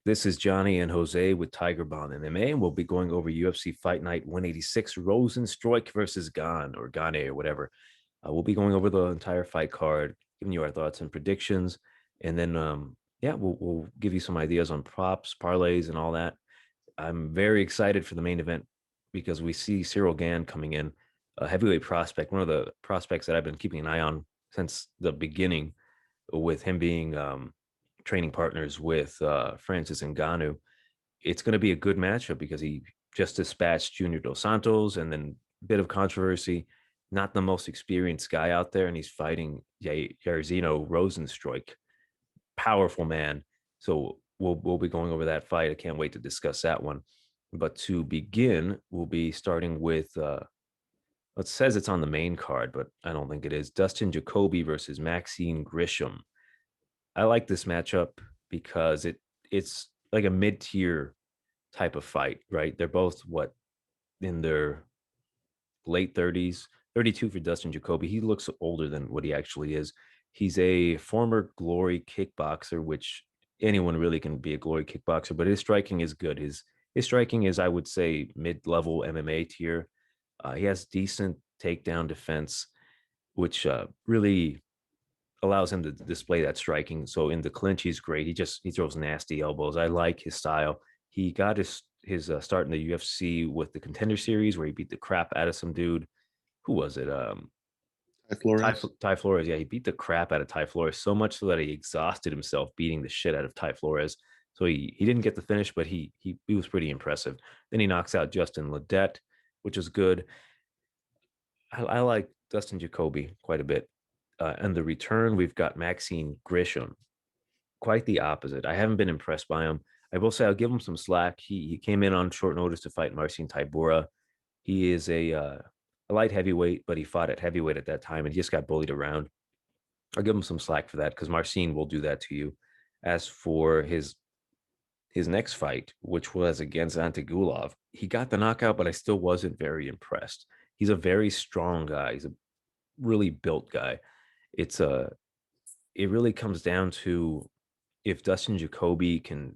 This is Johnny and Jose with Tiger Bond MMA, and we'll be going over UFC Fight Night 186, Rozenstruik versus Gane or Gane or whatever. We'll be going over the entire fight card, giving you our thoughts and predictions, and then yeah, we'll give you some ideas on props, parlays, and all that. I'm very excited for the main event because we see Cyril Gane coming in, a heavyweight prospect, one of the prospects that I've been keeping an eye on since the beginning, with him being training partners with Francis Ngannou. It's going to be a good matchup because he just dispatched Junior Dos Santos, and then a bit of controversy. Not the most experienced guy out there, and he's fighting Jairzinho Rozenstruik, powerful man. So we'll be going over that fight. I can't wait to discuss that one. But to begin, we'll be starting with it says it's on the main card, but I don't think it is. Dustin Jacoby versus Maxime Grisham. I like this matchup because it's like a mid tier type of fight, right? They're both what, in their late 30s, 32 for Dustin Jacoby. He looks older than what he actually is. He's a former glory kickboxer, which anyone really can be a glory kickboxer, but his striking is good. His striking is, I would say, mid level MMA tier. He has decent takedown defense, which really allows him to display that striking. So in the clinch, he's great. He throws nasty elbows. I like his style. He got his start in the UFC with the Contender Series, where he beat the crap out of some dude. Who was it? Flores. Ty Flores. Yeah, he beat the crap out of Ty Flores so much so that he exhausted himself beating the shit out of Ty Flores. So he didn't get the finish, but he was pretty impressive. Then he knocks out Justin Ledet, which is good. I like Dustin Jacoby quite a bit. And the return, we've got Maxine Grisham, quite the opposite. I haven't been impressed by him. I will say I'll give him some slack. He came in on short notice to fight Marcin Tybura. He is a light heavyweight, but he fought at heavyweight at that time and he just got bullied around. I'll give him some slack for that because Marcin will do that to you. As for his next fight, which was against Antigulov, he got the knockout, but I still wasn't very impressed. He's a very strong guy. He's a really built guy. It's a it really comes down to if Dustin Jacoby can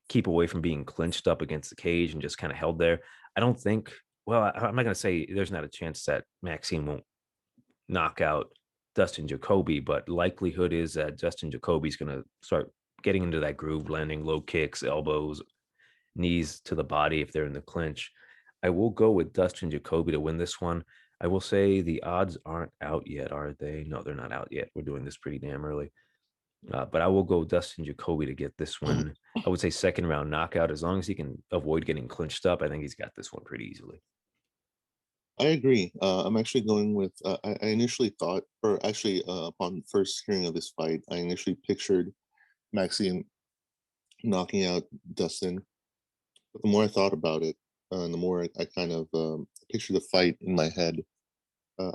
keep away from being clinched up against the cage and just kind of held there. I don't think. Well, I'm not going to say there's not a chance that Maxine won't knock out Dustin Jacoby, but likelihood is that Dustin Jacoby's going to start getting into that groove, landing low kicks, elbows, knees to the body if they're in the clinch. I will go with Dustin Jacoby to win this one. I will say the odds aren't out yet, are they? No, they're not out yet. We're doing this pretty damn early. But I will go Dustin Jacoby to get this one. I would say second round knockout. As long as he can avoid getting clinched up, I think he's got this one pretty easily. I agree. I'm actually going with. I initially thought, or actually, upon first hearing of this fight, I initially pictured Maxine knocking out Dustin. But the more I thought about it, and the more I kind of pictured the fight in my head,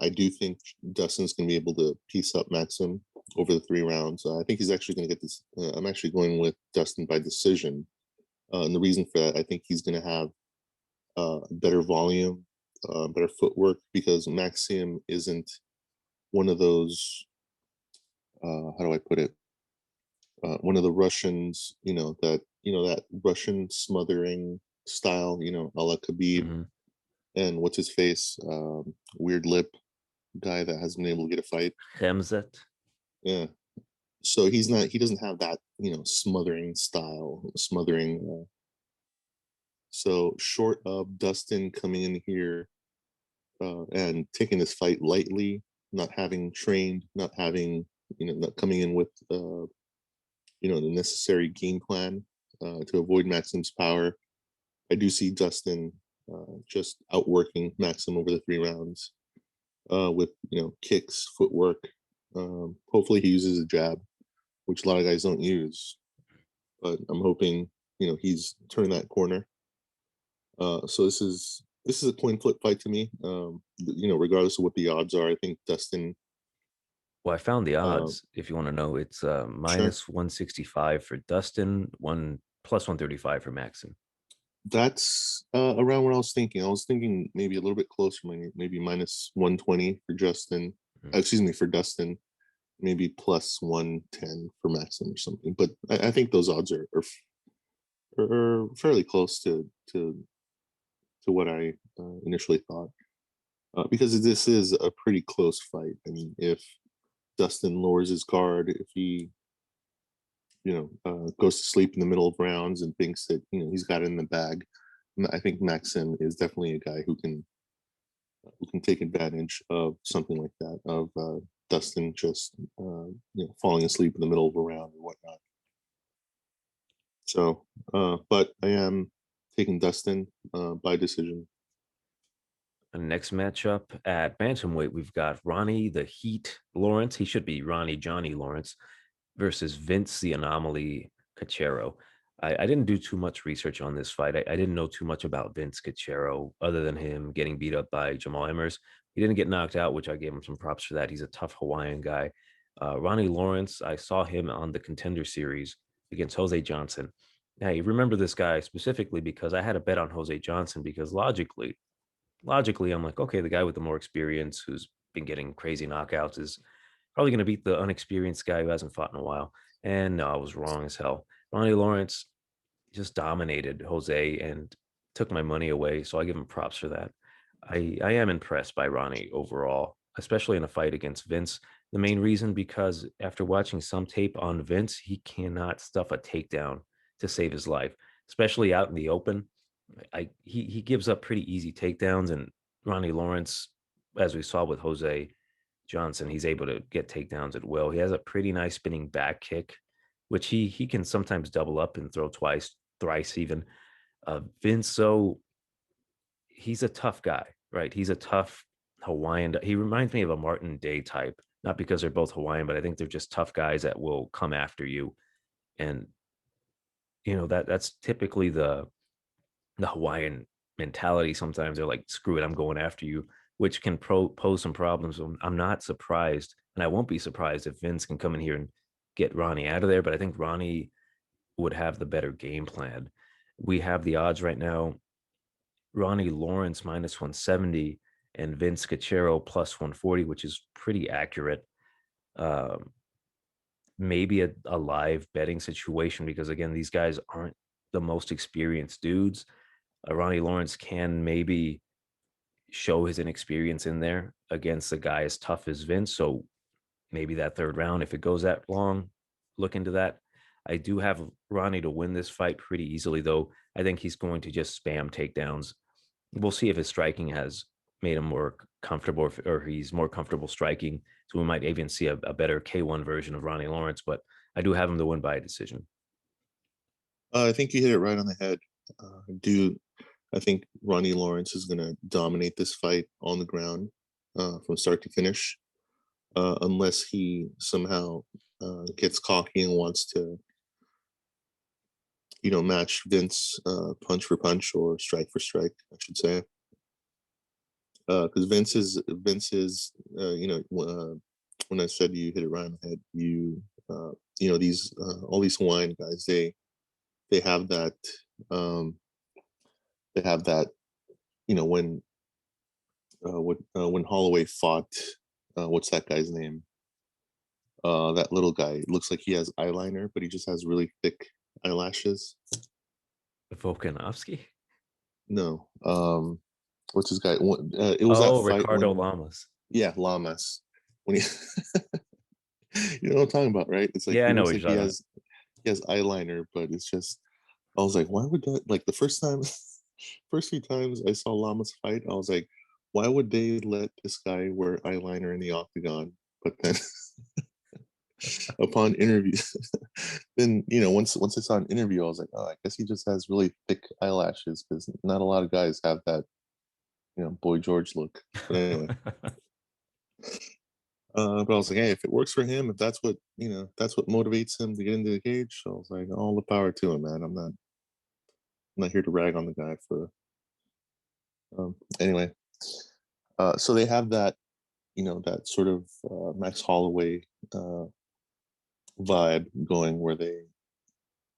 I do think Dustin's going to be able to piece up Maxim over the 3 rounds. I think he's actually going to get this. I'm actually going with Dustin by decision, and the reason for that, I think he's going to have better volume, better footwork because Maxim isn't one of those. How do I put it? One of the Russians, that Russian smothering style, a la Khabib Mm-hmm. and what's his face, weird lip guy that hasn't been able to get a fight. Hemzet. Yeah. So he's not. He doesn't have that, smothering style, smothering. So short of Dustin coming in here and taking this fight lightly, not having trained, not having, not coming in with, the necessary game plan to avoid Maxim's power. I do see Dustin just outworking Maxim over the 3 rounds with, kicks, footwork. Hopefully he uses a jab, which a lot of guys don't use. But I'm hoping, he's turned that corner. So this is a coin flip fight to me. Regardless of what the odds are, I think Dustin. Well, I found the Uh, odds. If you want to know, it's sure, minus 165 for Dustin, one plus 135 for Maxim. that's around what I was thinking. I was thinking maybe a little bit closer, maybe minus 120 for Justin. Mhm. Excuse me, for Dustin. Maybe plus 110 for Maxim or something. But I think those odds are or fairly close to what I initially thought. Because this is a pretty close fight. I mean, if Dustin lowers his guard, if he goes to sleep in the middle of rounds and thinks that he's got it in the bag, I think Maxim is definitely a guy who can take advantage of something like that, of Dustin just falling asleep in the middle of a round or whatnot. So, but I am taking Dustin by decision. Next matchup at bantamweight, we've got Ronnie the Heat Lawrence. He should be Ronnie Johnny Lawrence versus Vince the Anomaly Cachero. I didn't do too much research on this fight. I didn't know too much about Vince Cachero other than him getting beat up by Jamal Emmers. He didn't get knocked out, which I gave him some props for that. He's a tough Hawaiian guy. Ronnie Lawrence, I saw him on the Contender Series against Jose Johnson. Now, you remember this guy specifically because I had a bet on Jose Johnson because logically, I'm like, okay, the guy with the more experience who's been getting crazy knockouts is probably going to beat the unexperienced guy who hasn't fought in a while. And no, I was wrong as hell. Ronnie Lawrence just dominated Jose and took my money away. So I give him props for that. I am impressed by Ronnie overall, especially in a fight against Vince. The main reason because after watching some tape on Vince, he cannot stuff a takedown to save his life, especially out in the open. He gives up pretty easy takedowns, and Ronnie Lawrence, as we saw with Jose Johnson, he's able to get takedowns at will. He has a pretty nice spinning back kick, which he can sometimes double up and throw twice, thrice even. Vince, so he's a tough guy, right? He's a tough Hawaiian. He reminds me of a Martin Day type, not because they're both Hawaiian, but I think they're just tough guys that will come after you. And that's typically the Hawaiian mentality. Sometimes they're like, screw it, I'm going after you, which can pose some problems. I'm not surprised, and I won't be surprised if Vince can come in here and get Ronnie out of there. But I think Ronnie would have the better game plan. We have the odds right now: Ronnie Lawrence minus 170 and Vince Cachero plus 140, which is pretty accurate. Um, Maybe a live betting situation because again, these guys aren't the most experienced dudes. Ronnie Lawrence can maybe show his inexperience in there against a guy as tough as Vince. So maybe that third round, if it goes that long, look into that. I do have Ronnie to win this fight pretty easily, though. I think he's going to just spam takedowns. We'll see if his striking has made him more comfortable or he's more comfortable striking. So we might even see a better K1 version of Ronnie Lawrence, but I do have him to win by a decision. I think you hit it right on the head. I think Ronnie Lawrence is going to dominate this fight on the ground from start to finish, unless he somehow gets cocky and wants to, match Vince punch for punch or strike for strike, I should say. Because when I said you hit it right on the head, these all these Hawaiian guys, they have that um, they have that when when Holloway fought, what's that guy's name? That little guy. It looks like he has eyeliner, but he just has really thick eyelashes. Volkanovski? No, what's his guy? It was that Oh, fight Ricardo when, Lamas. yeah, Lamas. When he, you know what I'm talking about, right? It's like Yeah, I he know looks what like you're talking about. he has eyeliner, but it's just. I was like, why would that? Like the first time, first few times I saw Lamas fight, I was like, why would they let this guy wear eyeliner in the octagon? But then upon interview, then once I saw an interview, I was like, oh, I guess he just has really thick eyelashes because not a lot of guys have that Boy George look. But anyway, but I was like, hey, if it works for him, if that's what that's what motivates him to get into the cage, so I was like, all the power to him, man. I'm not here to rag on the guy for. Anyway, so they have that that sort of Max Holloway vibe going where they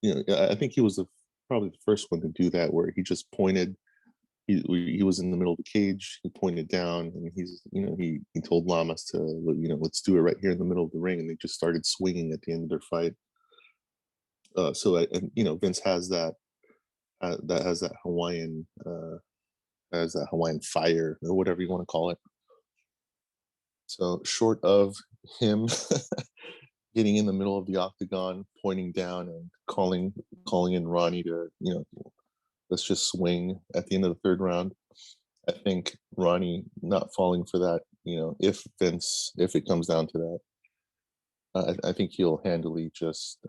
I think he was probably the first one to do that where he just pointed. He was in the middle of the cage. He pointed down, and he told Lamas to let's do it right here in the middle of the ring, and they just started swinging at the end of their fight. So Vince has that that has that Hawaiian fire or whatever you want to call it. So short of him getting in the middle of the octagon, pointing down and calling in Ronnie to, let's just swing at the end of the third round. I think Ronnie not falling for that, if it comes down to that, I think he'll handily just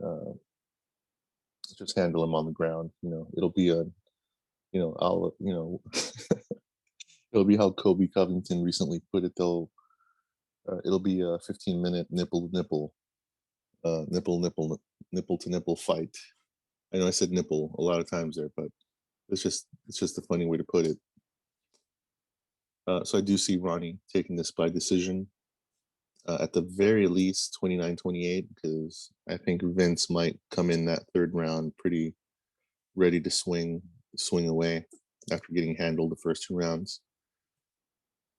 handle him on the ground. It'll be a, I'll, it'll be how Kobe Covington recently put it. It'll be a 15-minute nipple to nipple fight. I know I said nipple a lot of times there, but it's just a funny way to put it. So I do see Ronnie taking this by decision, at the very least 29-28, because I think Vince might come in that third round pretty ready to swing away after getting handled the first two rounds.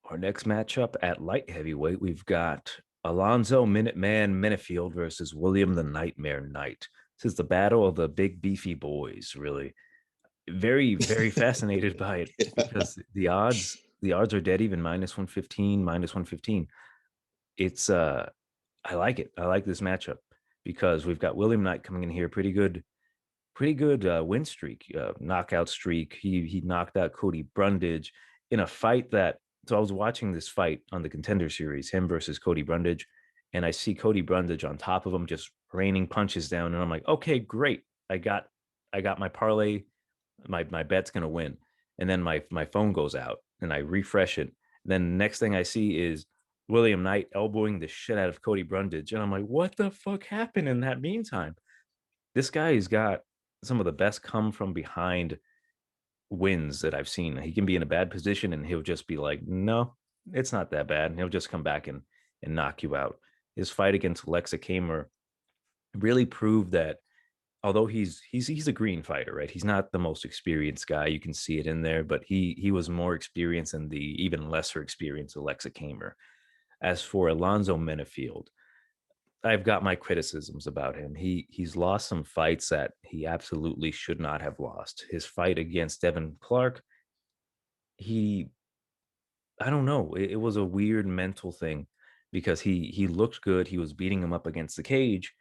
Our next matchup at light heavyweight, we've got Alonzo Minuteman Menifield versus William the Nightmare Knight. This is the battle of the big beefy boys, really. Very, very fascinated by it because the odds are dead even, -115, -115. It's I like it. I like this matchup because we've got William Knight coming in here, pretty good win streak, knockout streak. He knocked out Cody Brundage in a fight that. So I was watching this fight on the Contender Series, him versus Cody Brundage, and I see Cody Brundage on top of him, just raining punches down, and I'm like, okay, great. I got my parlay. My bet's gonna win. And then my phone goes out, and I refresh it. And then the next thing I see is William Knight elbowing the shit out of Cody Brundage, and I'm like, what the fuck happened in that meantime? This guy's got some of the best come from behind wins that I've seen. He can be in a bad position and he'll just be like, no, it's not that bad. And he'll just come back and knock you out. His fight against Alexa Kamer really proved that although he's a green fighter, right? He's not the most experienced guy. You can see it in there, but he was more experienced than the even lesser experienced Alexa Kamer. As for Alonzo Menifield, I've got my criticisms about him. He's lost some fights that he absolutely should not have lost. His fight against Devin Clark, he I don't know. It was a weird mental thing because he looked good. He was beating him up against the cage,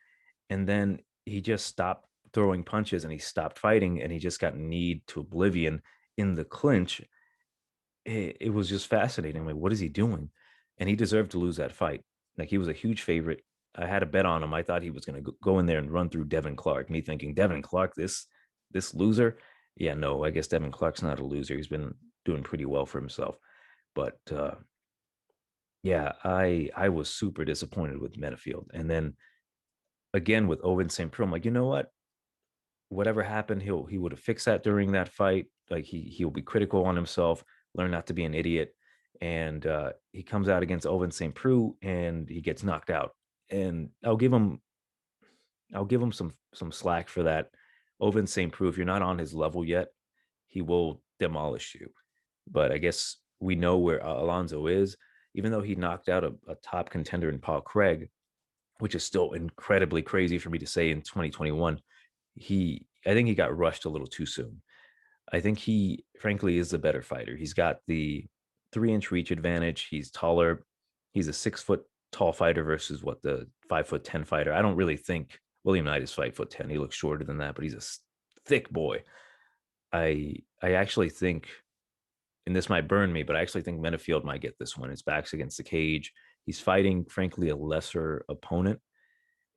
and then he just stopped throwing punches and he stopped fighting and he just got kneed to oblivion in the clinch. It was just fascinating. Like, what is he doing? And he deserved to lose that fight. Like, he was a huge favorite. I had a bet on him. I thought he was going to go in there and run through Devin Clark. Me thinking Devin Clark, this loser. Yeah, no, I guess Devin Clark's not a loser. He's been doing pretty well for himself. But yeah, I was super disappointed with Menifield. And then again with Owen St. Preux, I'm like, you know what? Whatever happened, he would have fixed that during that fight. Like he'll be critical on himself, learn not to be an idiot. And he comes out against Owen St. Preux and he gets knocked out. And I'll give him some slack for that. Owen St. Preux, if you're not on his level yet, he will demolish you. But I guess we know where Alonzo is, even though he knocked out a top contender in Paul Craig, which is still incredibly crazy for me to say in 2021. I think he got rushed a little too soon. I think he, frankly, is the better fighter. He's got the 3-inch reach advantage. He's taller. He's a 6 foot tall fighter versus what the 5'10" fighter. I don't really think William Knight is 5'10". He looks shorter than that, but he's a thick boy. I actually think, and this might burn me, but I actually think Menifield might get this one. His back's against the cage. He's fighting, frankly, a lesser opponent,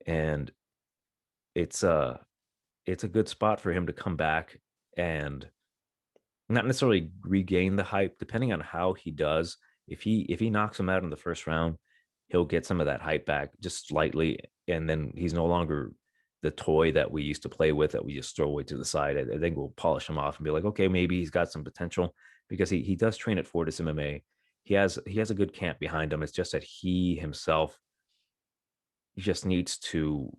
and it's a it's a good spot for him to come back and not necessarily regain the hype, depending on how he does. If he knocks him out in the first round, he'll get some of that hype back just slightly, and then he's no longer the toy that we used to play with that we just throw away to the side. I think we'll polish him off and be like, okay, maybe he's got some potential because he does train at Fortis MMA. He has a good camp behind him. It's just that he himself he just needs to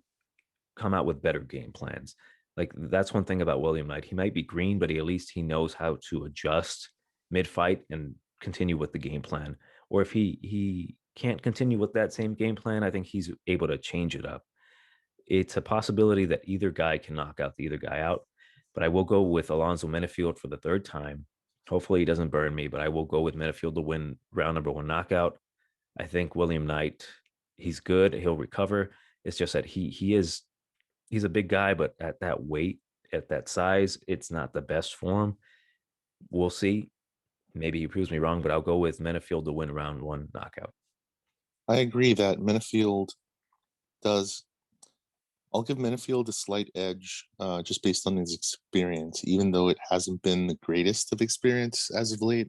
come out with better game plans. Like that's one thing about William Knight. He might be green, but at least he knows how to adjust mid fight and continue with the game plan. Or if he can't continue with that same game plan, I think he's able to change it up. It's a possibility that either guy can knock out the other guy out. but I will go with Alonzo Menifield for the third time. Hopefully he doesn't burn me, but I will go with Menifield to win round number 1 knockout. I think William Knight, he's good. He'll recover. It's just that he's a big guy, but at that weight, at that size, it's not the best for him. We'll see. Maybe he proves me wrong, but I'll go with Menifield to win round 1 knockout. I agree that Menifield does. I'll give Menifield a slight edge just based on his experience, even though it hasn't been the greatest of experience as of late.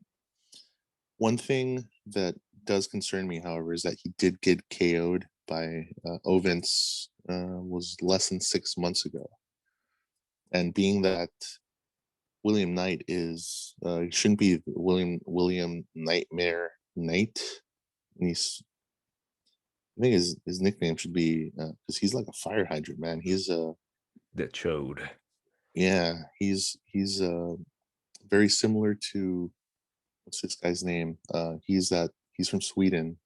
One thing that does concern me, however, is that he did get KO'd by Ovens was less than 6 months ago. And being that William Knight is, he shouldn't be William Nightmare Knight. And I think his nickname should be, because he's like a fire hydrant, man. He's The chode. yeah, he's very similar to, what's this guy's name? He's from Sweden.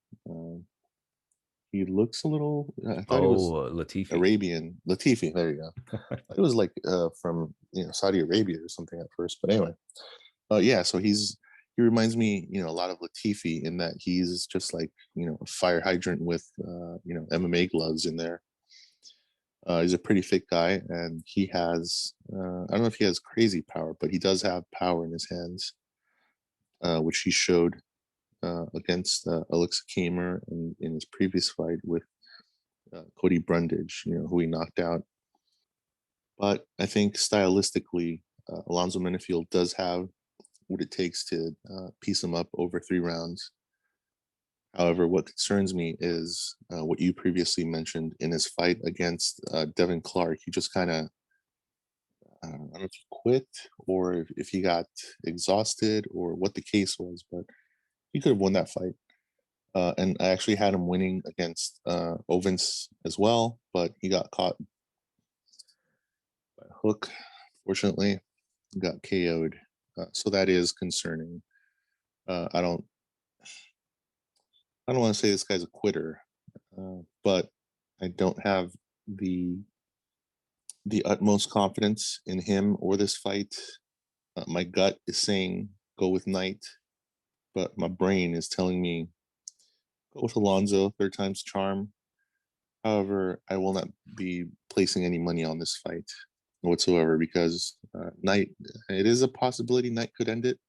He looks a little. I thought he was Latifi. Arabian. Latifi. There you go. It was like from Saudi Arabia or something at first, but anyway. Yeah. So he reminds me a lot of Latifi in that he's just like a fire hydrant with MMA gloves in there. He's a pretty thick guy, and he has I don't know if he has crazy power, but he does have power in his hands, which he showed against Alexa Kamer in his previous fight with Cody Brundage, who he knocked out. But I think stylistically, Alonzo Menifield does have what it takes to piece him up over 3 rounds. However, what concerns me is what you previously mentioned in his fight against Devin Clark. He just kind of, I don't know if he quit or if he got exhausted or what the case was, but he could have won that fight. And I actually had him winning against Ovens as well, but he got caught by a hook, fortunately, got KO'd. So that is concerning. I don't want to say this guy's a quitter, but I don't have the utmost confidence in him or this fight. My gut is saying go with Knight, but my brain is telling me go with Alonzo, 3rd time's charm. However, I will not be placing any money on this fight whatsoever because Knight, it is a possibility Knight could end it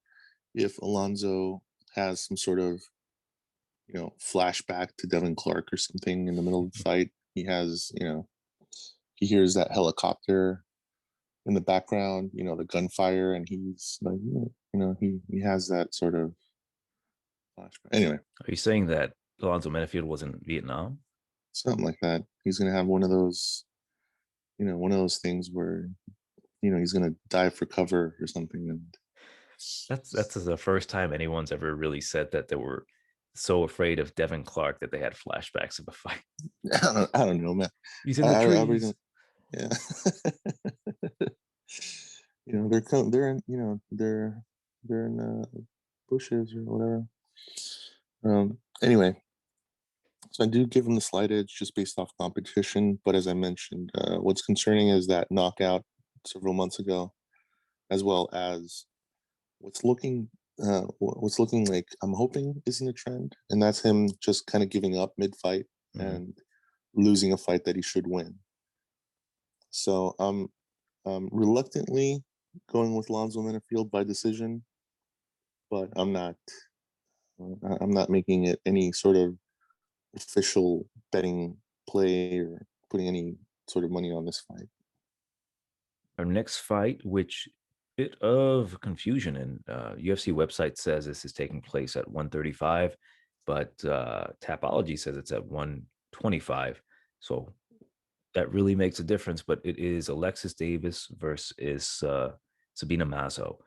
if Alonzo has some sort of flashback to Devin Clark or something in the middle of the fight. He has, he hears that helicopter in the background, the gunfire, and he's like, he has that sort of flashback. Anyway. Are you saying that Alonzo Menifield was in Vietnam? Something like that. He's going to have one of those, one of those things where, he's going to dive for cover or something. And that's the first time anyone's ever really said that they were so afraid of Devin Clark that they had flashbacks of a fight. I don't know, man. He's in the trees. Yeah. They're in bushes or whatever. Anyway, so I do give him the slight edge just based off competition. But as I mentioned, what's concerning is that knockout several months ago, as well as what's looking like I'm hoping isn't a trend, and that's him just kind of giving up mid-fight and losing a fight that he should win. So I'm reluctantly going with Alonzo Menifield by decision, but I'm not making it any sort of official betting play or putting any sort of money on this fight. Our next fight, which bit of confusion, and UFC website says this is taking place at 135, but Tapology says it's at 125. So that really makes a difference, but it is Alexis Davis versus Sabina Mazo.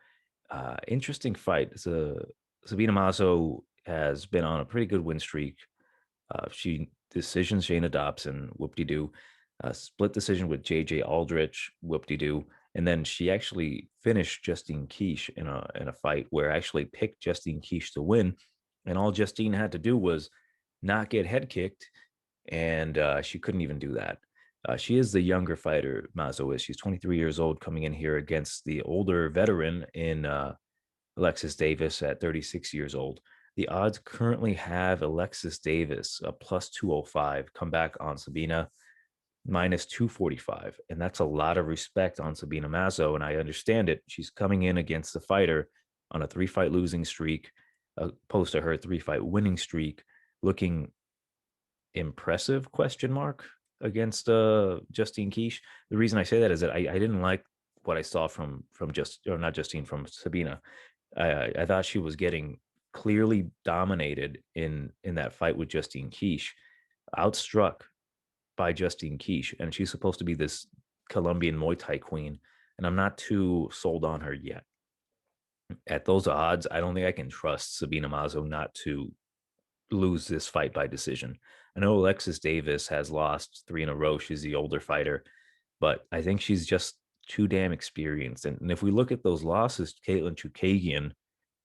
Interesting fight. Sabina Mazo has been on a pretty good win streak. She decisions Shayna Dobson, whoop-de-doo. Split decision with JJ Aldrich, whoop-de-doo. And then she actually finished Justine Kish in a fight where I actually picked Justine Kish to win. And all Justine had to do was not get head kicked. And she couldn't even do that. She is the younger fighter, Mazo is. She's 23 years old, coming in here against the older veteran in Alexis Davis at 36 years old. The odds currently have Alexis Davis a plus 205, come back on Sabina minus 245. And that's a lot of respect on Sabina Mazo. And I understand it. She's coming in against the fighter on a 3-fight losing streak, opposed to her 3-fight winning streak, looking impressive, question mark, against Justine Kish. The reason I say that is that I didn't like what I saw from just, or not Justine, from Sabina. I thought she was getting clearly dominated in that fight with Justine Kish, outstruck by Justine Kish, and she's supposed to be this Colombian Muay Thai queen, and I'm not too sold on her yet. At those odds, I don't think I can trust Sabina Mazo not to lose this fight by decision. I know Alexis Davis has lost 3 in a row. She's the older fighter, but I think she's just too damn experienced. And if we look at those losses, Caitlin Chukagian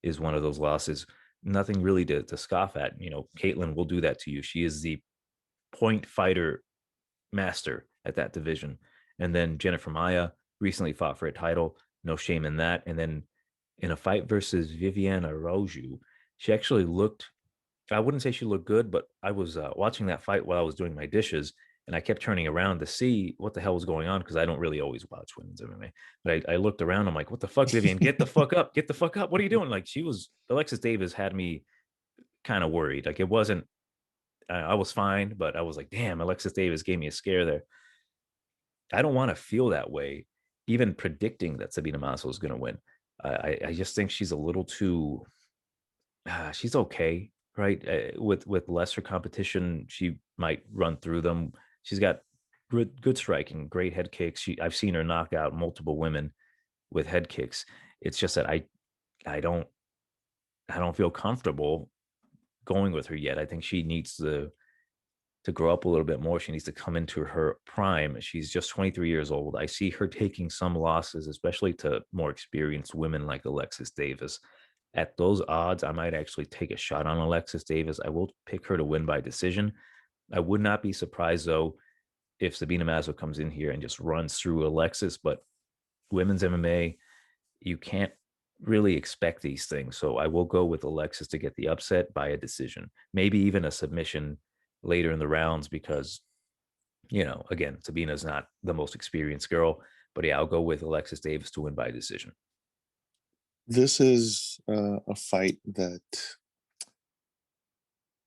is one of those losses. Nothing really to scoff at. You know, Caitlin will do that to you. She is the point fighter master at that division. And then Jennifer Maya recently fought for a title. No shame in that. And then in a fight versus Viviane Araújo, she actually looked, I wouldn't say she looked good, but I was watching that fight while I was doing my dishes, and I kept turning around to see what the hell was going on because I don't really always watch women's MMA. But I looked around, I'm like, what the fuck, Vivian? Get the fuck up. Get the fuck up. What are you doing? Like, Alexis Davis had me kind of worried. Like, it wasn't, I was fine, but I was like, damn, Alexis Davis gave me a scare there. I don't want to feel that way, even predicting that Sabina Mazo is going to win. I just think she's a little too, she's okay, right? With lesser competition, she might run through them. She's got good striking, great head kicks. I've seen her knock out multiple women with head kicks. It's just that I don't I don't feel comfortable going with her yet. I think she needs to grow up a little bit more. She needs to come into her prime. She's just 23 years old. I see her taking some losses, especially to more experienced women like Alexis Davis. At those odds, I might actually take a shot on Alexis Davis. I will pick her to win by decision. I would not be surprised, though, if Sabina Mazo comes in here and just runs through Alexis. But women's MMA, you can't really expect these things. So I will go with Alexis to get the upset by a decision, maybe even a submission later in the rounds because, again, Sabina's not the most experienced girl. But yeah, I'll go with Alexis Davis to win by decision. This is a fight that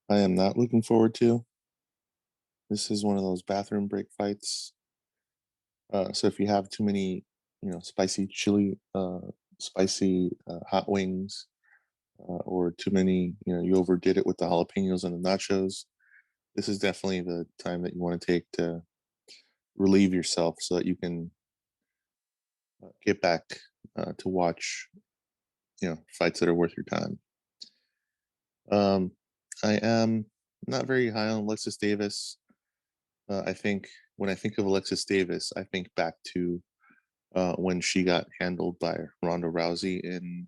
I am not looking forward to. This is one of those bathroom break fights. So if you have too many, spicy chili, spicy hot wings, or too many, you overdid it with the jalapenos and the nachos, this is definitely the time that you want to take to relieve yourself so that you can get back to watch, fights that are worth your time. Um, I am not very high on Alexis Davis. I think when I think of Alexis Davis, I think back to when she got handled by Ronda Rousey in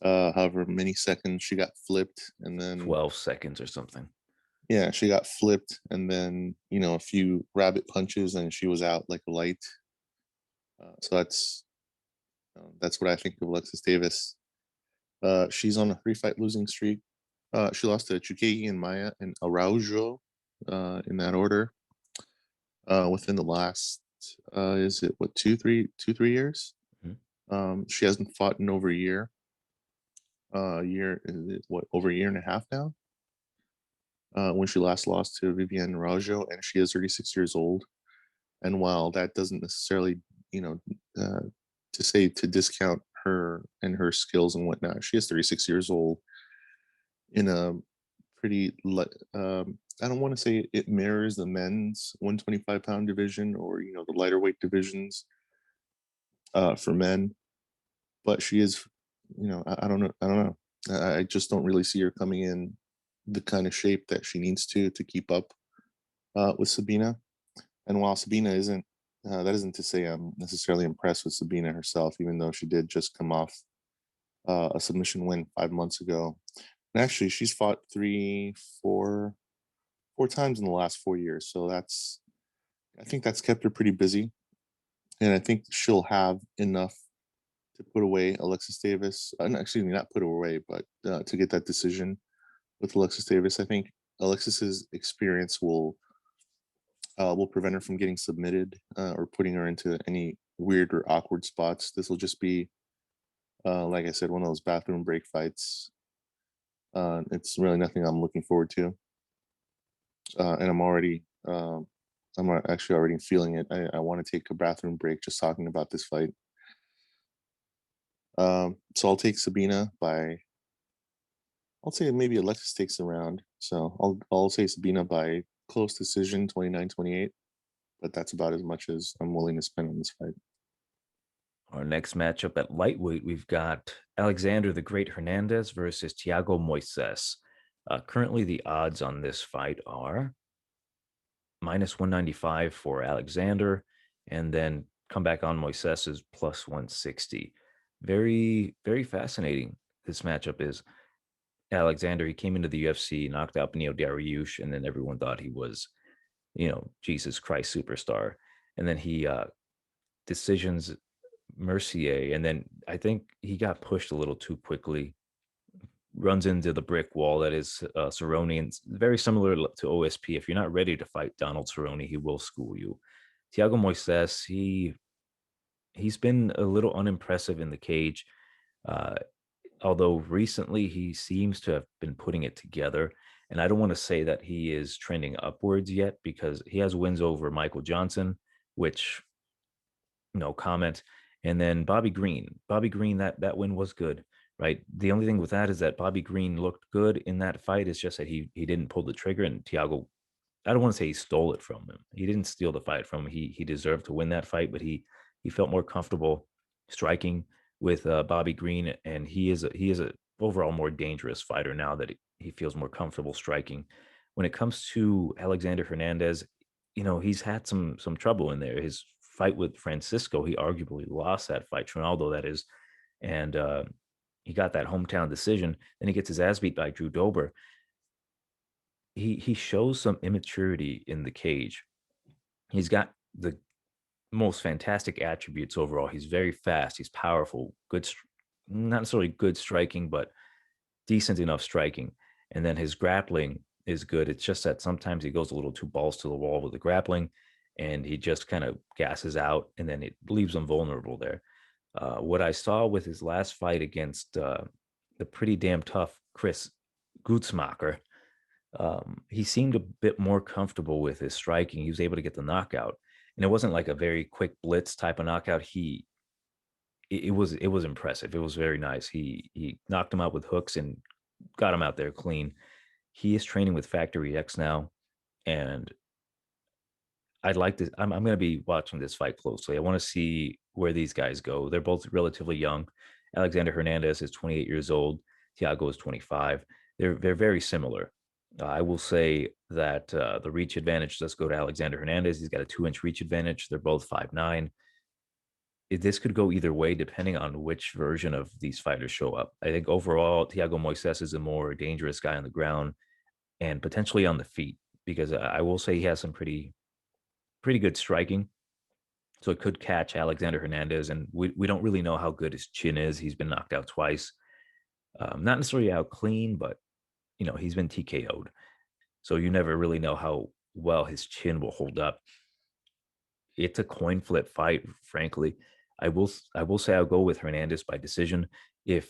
however many seconds she got flipped, and then 12 seconds or something. yeah, she got flipped, and then a few rabbit punches, and she was out like a light. So that's what I think of Alexis Davis. She's on a 3-fight losing streak. She lost to Chukagi and Maya and Araujo in that order. Within the last is it what 2 3 years? She hasn't fought in over a year. Year is it what over a year and a half now? When she last lost to Viviane Araujo, and she is 36 years old. And while that doesn't necessarily, to say to discount her and her skills and whatnot, she is 36 years old in a pretty, I don't want to say it mirrors the men's 125-pound division or, the lighter weight divisions for men, but she is, I don't know. I don't know. I just don't really see her coming in the kind of shape that she needs to keep up with Sabina. And while Sabina isn't, that isn't to say I'm necessarily impressed with Sabina herself, even though she did just come off a submission win 5 months ago. And actually, she's fought four times in the last 4 years. So that's I think that's kept her pretty busy, and I think she'll have enough to put away Alexis Davis. No, excuse me, not put her away, but to get that decision with Alexis Davis. I think Alexis's experience will prevent her from getting submitted or putting her into any weird or awkward spots. This will just be, like I said, one of those bathroom break fights. It's really nothing I'm looking forward to, and actually already feeling it. I want to take a bathroom break just talking about this fight. So I'll take Sabina by. I'll say maybe Alexis takes the round. So I'll say Sabina by close decision, 29-28. But that's about as much as I'm willing to spend on this fight. Our next matchup at lightweight, we've got Alexander the Great Hernandez versus Thiago Moises. Currently, the odds on this fight are minus 195 for Alexander, and then come back on Moises is plus 160. Very, very fascinating. This matchup is. Alexander, he came into the UFC, knocked out Benio Dariush, and then everyone thought he was, Jesus Christ superstar. And then he decisions Mercier, and then I think he got pushed a little too quickly, runs into the brick wall that is Cerrone, and very similar to OSP. If you're not ready to fight Donald Cerrone, he will school you. Thiago Moises, he's been a little unimpressive in the cage. Uh, Although recently he seems to have been putting it together. And I don't want to say that he is trending upwards yet because he has wins over Michael Johnson, which no comment. And then Bobby Green. Bobby Green, that win was good, right? The only thing with that is that Bobby Green looked good in that fight. It's just that he didn't pull the trigger, and Thiago, I don't want to say he stole it from him. He didn't steal the fight from him. He deserved to win that fight, but he felt more comfortable striking with Bobby Green, and he is a overall more dangerous fighter now that he feels more comfortable striking. When it comes to Alexander Hernandez, he's had some trouble in there. His fight with Francisco, he arguably lost that fight, Trinaldo that is, and he got that hometown decision. Then he gets his ass beat by Drew Dober. He shows some immaturity in the cage. He's got the most fantastic attributes overall. He's very fast. He's powerful. Good, not necessarily good striking, but decent enough striking. And then his grappling is good. It's just that sometimes he goes a little too balls to the wall with the grappling, and he just kind of gasses out, and then it leaves him vulnerable there. What I saw with his last fight against the pretty damn tough Chris Gutzmacher, he seemed a bit more comfortable with his striking. He was able to get the knockout, and it wasn't like a very quick blitz type of knockout. It was impressive. It was very nice. He knocked him out with hooks and got him out there clean. He is training with Factory X now, and I'd like to. I'm going to be watching this fight closely. I want to see where these guys go. They're both relatively young. Alexander Hernandez is 28 years old. Thiago is 25. They're very similar. I will say that the reach advantage does go to Alexander Hernandez. He's got a 2-inch reach advantage. They're both 5'9". This could go either way depending on which version of these fighters show up. I think overall, Thiago Moises is a more dangerous guy on the ground and potentially on the feet, because I will say he has some pretty good striking. So it could catch Alexander Hernandez, and we don't really know how good his chin is. He's been knocked out twice. Not necessarily out clean, but he's been TKO'd. So you never really know how well his chin will hold up. It's a coin flip fight, frankly. I will say I'll go with Hernandez by decision. If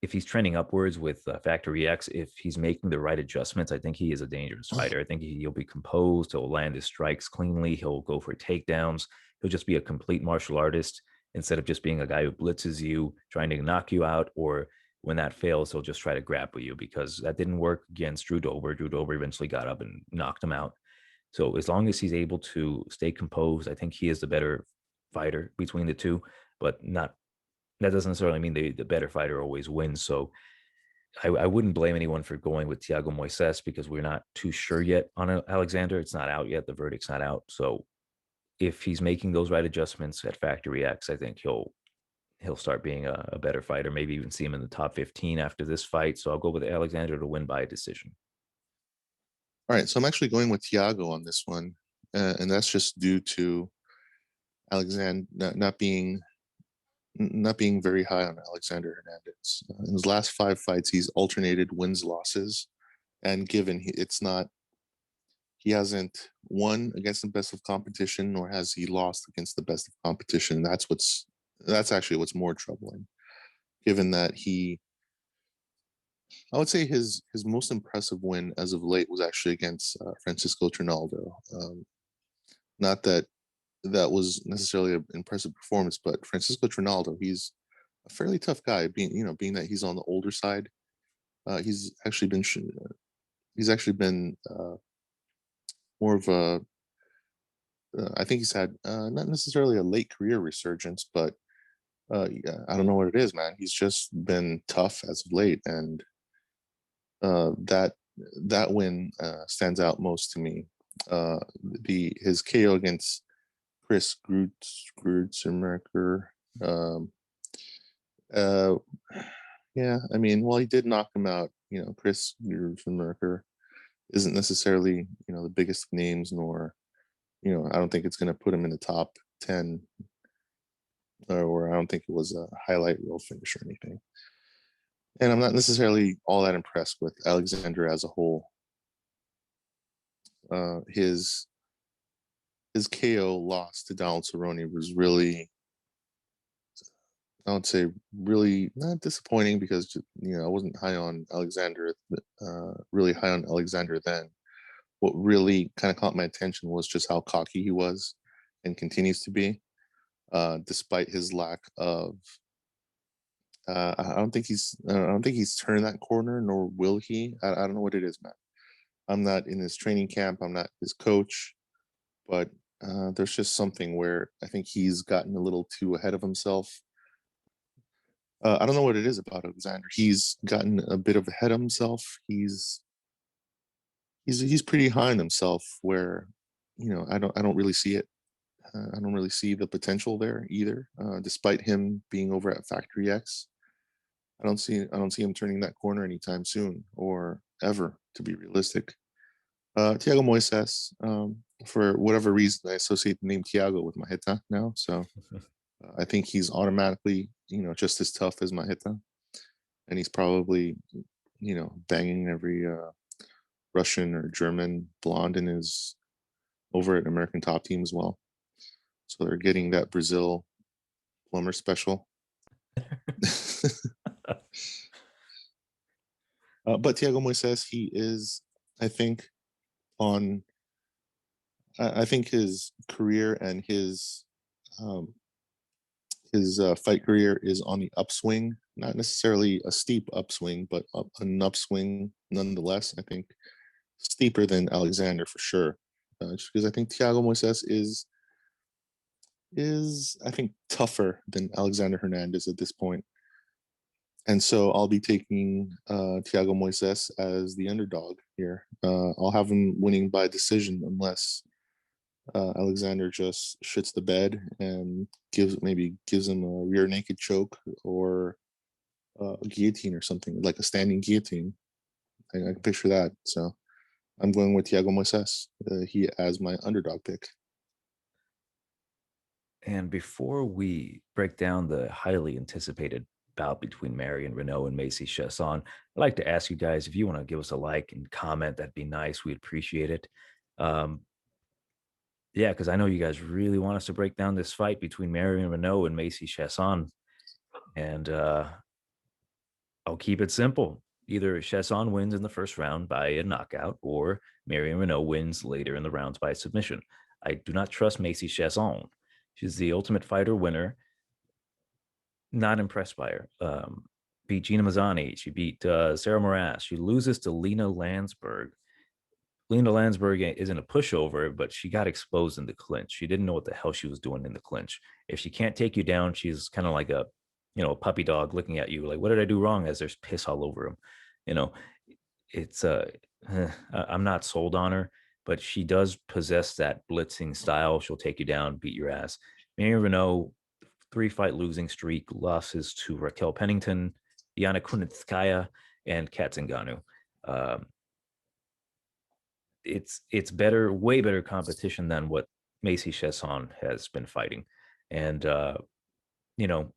he's trending upwards with Factory X, if he's making the right adjustments, I think he is a dangerous fighter. I think he'll be composed. He'll land his strikes cleanly. He'll go for takedowns. He'll just be a complete martial artist instead of just being a guy who blitzes you, trying to knock you out, or when that fails, he'll just try to grapple you, because that didn't work against Drew Dober. Drew Dober eventually got up and knocked him out. So as long as he's able to stay composed, I think he is the better fighter between the two, but not that doesn't necessarily mean the better fighter always wins. So I wouldn't blame anyone for going with Thiago Moises, because we're not too sure yet on Alexander. It's not out yet. The verdict's not out. So if he's making those right adjustments at Factory X, I think he'll start being a better fighter, maybe even see him in the top 15 after this fight. So I'll go with Alexander to win by decision. All right, so I'm actually going with Thiago on this one. and that's just due to Alexander not being very high on Alexander Hernandez. In his last 5 fights, he's alternated wins losses, and given he hasn't won against the best of competition, nor has he lost against the best of competition. That's actually what's more troubling, given that I would say his most impressive win as of late was actually against Francisco Trinaldo. Not that that was necessarily an impressive performance, but Francisco Trinaldo, he's a fairly tough guy. Being that he's on the older side, he's actually been more of a. I think he's had not necessarily a late career resurgence, but yeah, I don't know what it is, man. He's just been tough as of late, and that win stands out most to me. His KO against Chris Grudzenmerker. Uh, yeah, I mean, well, he did knock him out. Chris Grudzenmerker isn't necessarily the biggest names, nor I don't think it's going to put him in the top 10, or I don't think it was a highlight reel finish or anything. And I'm not necessarily all that impressed with Alexander as a whole. His KO loss to Donald Cerrone was really, I would say, really not disappointing, because I wasn't high on Alexander, really high on Alexander then. What really kind of caught my attention was just how cocky he was and continues to be, despite his lack of. I don't think he's turned that corner, nor will he. I don't know what it is, man. I'm not in his training camp. I'm not his coach, but there's just something where I think he's gotten a little too ahead of himself. I don't know what it is about Alexander. He's gotten a bit of ahead of himself. He's pretty high on himself, where I don't really see it. I don't really see the potential there either. Despite him being over at Factory X, I don't see him turning that corner anytime soon, or ever, to be realistic. Thiago Moises, for whatever reason, I associate the name Thiago with Maheta now, so I think he's automatically just as tough as Maheta, and he's probably banging every Russian or German blonde in his over at American Top Team as well. So they're getting that Brazil plumber special. But Thiago Moises, he is, I think, I think his career and his fight career is on the upswing. Not necessarily a steep upswing, but an upswing nonetheless. I think steeper than Alexander for sure, just because I think Thiago Moises is I think tougher than Alexander Hernandez at this point. And so I'll be taking Thiago Moises as the underdog here. I'll have him winning by decision, unless Alexander just shits the bed and gives him a rear naked choke, or a guillotine or something, like a standing guillotine. I can picture that. So I'm going with Thiago Moises. He as my underdog pick. And before we break down the highly anticipated bout between Marion Reneau and Macy Chaisson, I'd like to ask you guys, if you want to give us a like and comment, that'd be nice. We'd appreciate it. Yeah, because I know you guys really want us to break down this fight between Marion Reneau and Macy Chaisson. And I'll keep it simple. Either Chaisson wins in the first round by a knockout, or Marion Reneau wins later in the rounds by submission. I do not trust Macy Chaisson. She's the Ultimate Fighter winner. Not impressed by her. Beat Gina Mazzani. She beat Sarah Moras. She loses to Lena Landsberg. Lena Landsberg isn't a pushover, but she got exposed in the clinch. She didn't know what the hell she was doing in the clinch. If she can't take you down, she's kind of like a puppy dog looking at you like, what did I do wrong? As there's piss all over him. It's I'm not sold on her, but she does possess that blitzing style. She'll take you down, beat your ass. Marion Reneau, 3-fight losing streak, losses to Raquel Pennington, Yana Kunitskaya, and Kat Zingano. it's better, way better competition than what Macy Chaisson has been fighting. And you know,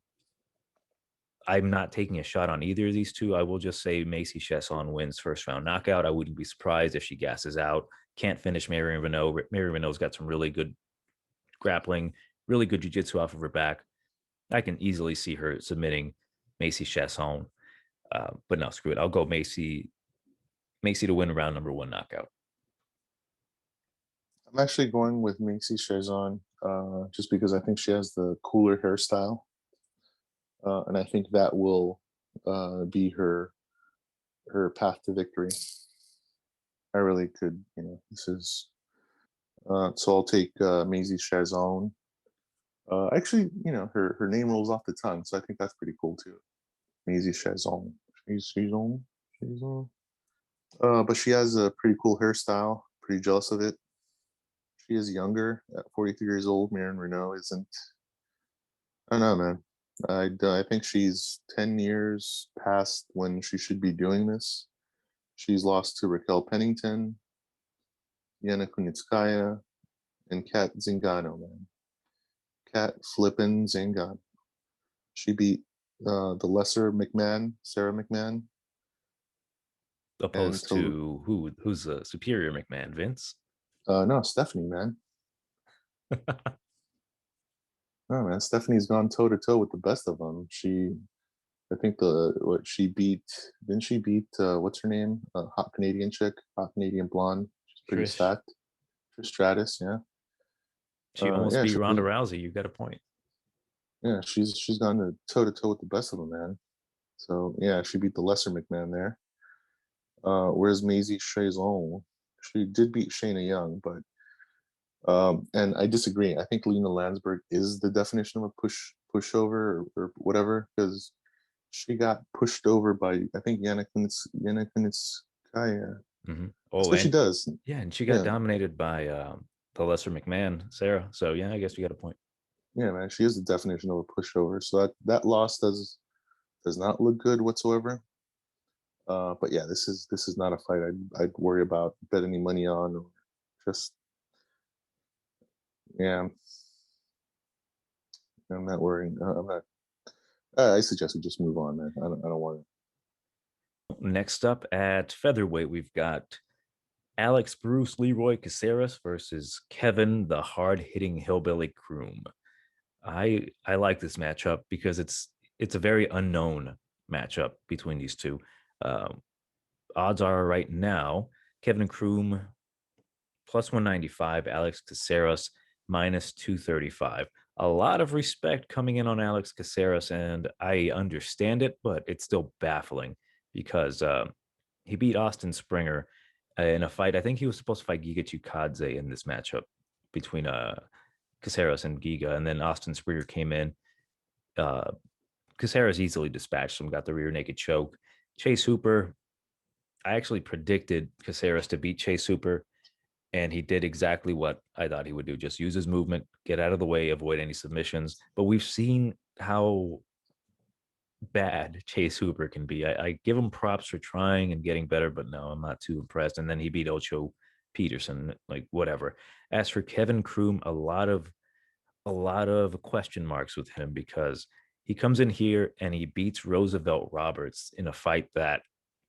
I'm not taking a shot on either of these two. I will just say Macy Chaisson wins first round knockout. I wouldn't be surprised if she gasses out. Can't finish Marion Reneau. Marion Reneau's got some really good grappling, really good jiu-jitsu off of her back. I can easily see her submitting Macy Chaisson. But no, screw it. I'll go Macy to win round number 1 knockout. I'm actually going with Macy Chaisson, just because I think she has the cooler hairstyle, and I think that will be her path to victory. I really could, this is so I'll take Macy Chaisson. Actually, her name rolls off the tongue, so I think that's pretty cool too. Macy Chaisson. Chaisson. But she has a pretty cool hairstyle. Pretty jealous of it. She is younger at 43 years old. Marion Reneau isn't. I don't know, man. I think she's 10 years past when she should be doing this. She's lost to Raquel Pennington, Yana Kunitskaya, and Kat Zingano, man. Kat flippin' Zingano. She beat the lesser McMahon, Sarah McMahon. Opposed to who's a superior McMahon, Vince? No, Stephanie, man. No, man. Stephanie's gone toe to toe with the best of them. I think she beat, didn't she beat, what's her name? Hot Canadian chick, hot Canadian blonde. She's pretty Trish. stacked. Trish Stratus, yeah. She almost beat Ronda Rousey. You got a point. Yeah, she's gone toe to toe with the best of them, man. So yeah, she beat the lesser McMahon there. Whereas Macy Chaisson, she did beat Shayna Young, but and I disagree. I think Lena Landsberg is the definition of a pushover or whatever, because she got pushed over by, I think, Yana Kunitskaya. Mm-hmm. That's what she does. Yeah, and she got dominated by the lesser McMahon, Sarah. So yeah, I guess you got a point. Yeah, man, she is the definition of a pushover. So that loss does not look good whatsoever. But yeah, this is not a fight I'd worry about bet any money on, or just yeah. I'm not worrying. I'm not. I suggest we just move on, man. I don't want to. Next up at featherweight, we've got Alex Bruce Leroy Caceras versus Kevin the hard-hitting hillbilly Croom. I like this matchup because it's a very unknown matchup between these two. Odds are right now Kevin Croom plus 195, Alex Caceras minus 235. A lot of respect coming in on Alex Caceras, and I understand it, but it's still baffling because he beat Austin Springer in a fight. I think he was supposed to fight Giga Chikadze in this matchup between Caceras and Giga, and then Austin Springer came in. Caceras easily dispatched him, got the rear naked choke. Chase Hooper, I actually predicted Caceras to beat Chase Hooper, and he did exactly what I thought he would do. Just use his movement, get out of the way, avoid any submissions. But we've seen how bad Chase Hooper can be. I give him props for trying and getting better, but no, I'm not too impressed. And then he beat Ocho Peterson, like whatever. As for Kevin Croom, a lot of question marks with him because he comes in here and he beats Roosevelt Roberts in a fight that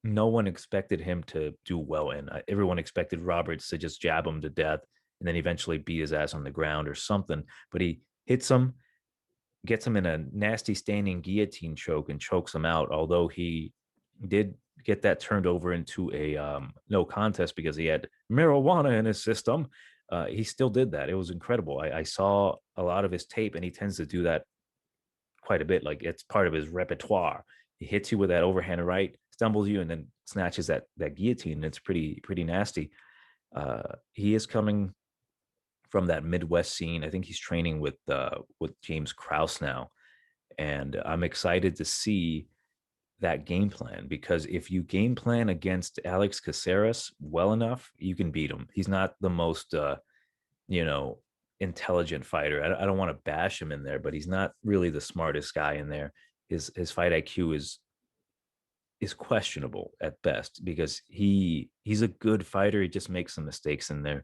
no one expected him to do well in. Everyone expected Roberts to just jab him to death and then eventually beat his ass on the ground or something. But he hits him, gets him in a nasty standing guillotine choke and chokes him out, although he did get that turned over into a no contest because he had marijuana in his system. He still did that. It was incredible. I saw a lot of his tape, and he tends to do that quite a bit. Like it's part of his repertoire. He hits you with that overhand right, stumbles you, and then snatches that guillotine. And it's pretty nasty. He is coming from that Midwest scene. I think he's training with James Krause now, and I'm excited to see that game plan, because if you game plan against Alex Caceres well enough, you can beat him. He's not the most intelligent fighter. I don't want to bash him in there, but he's not really the smartest guy in there. His fight IQ is is questionable at best because he's a good fighter. He just makes some mistakes in there.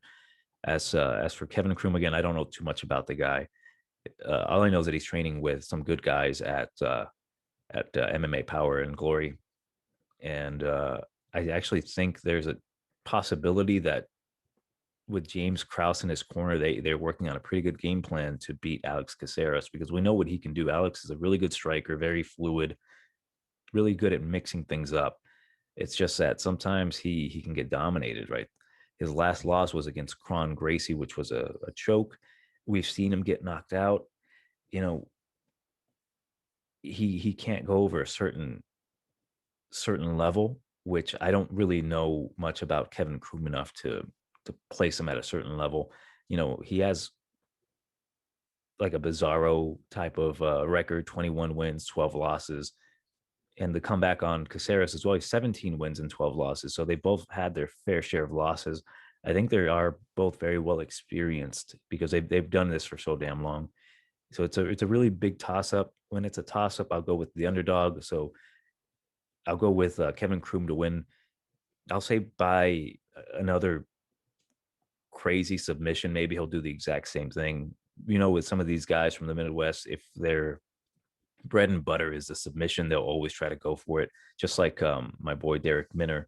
As for Kevin Croom, again, I don't know too much about the guy. All I know is that he's training with some good guys at MMA Power and Glory, and I actually think there's a possibility that with James Krause in his corner, they're working on a pretty good game plan to beat Alex Caceras because we know what he can do. Alex is a really good striker, very fluid, really good at mixing things up. It's just that sometimes he can get dominated, right? His last loss was against Kron Gracie, which was a choke. We've seen him get knocked out. You know, he can't go over a certain level, which I don't really know much about Kevin Croom enough to place him at a certain level. You know, he has like a bizarro type of record, 21 wins, 12 losses. And the comeback on Caceres as well, 17 wins and 12 losses. So they both had their fair share of losses. I think they are both very well experienced because they've done this for so damn long. So it's a really big toss up. When it's a toss up, I'll go with the underdog. So I'll go with Kevin Croom to win. I'll say by another crazy submission. Maybe he'll do the exact same thing. You know, with some of these guys from the Midwest, if their bread and butter is the submission, they'll always try to go for it. Just like my boy Derek Minner,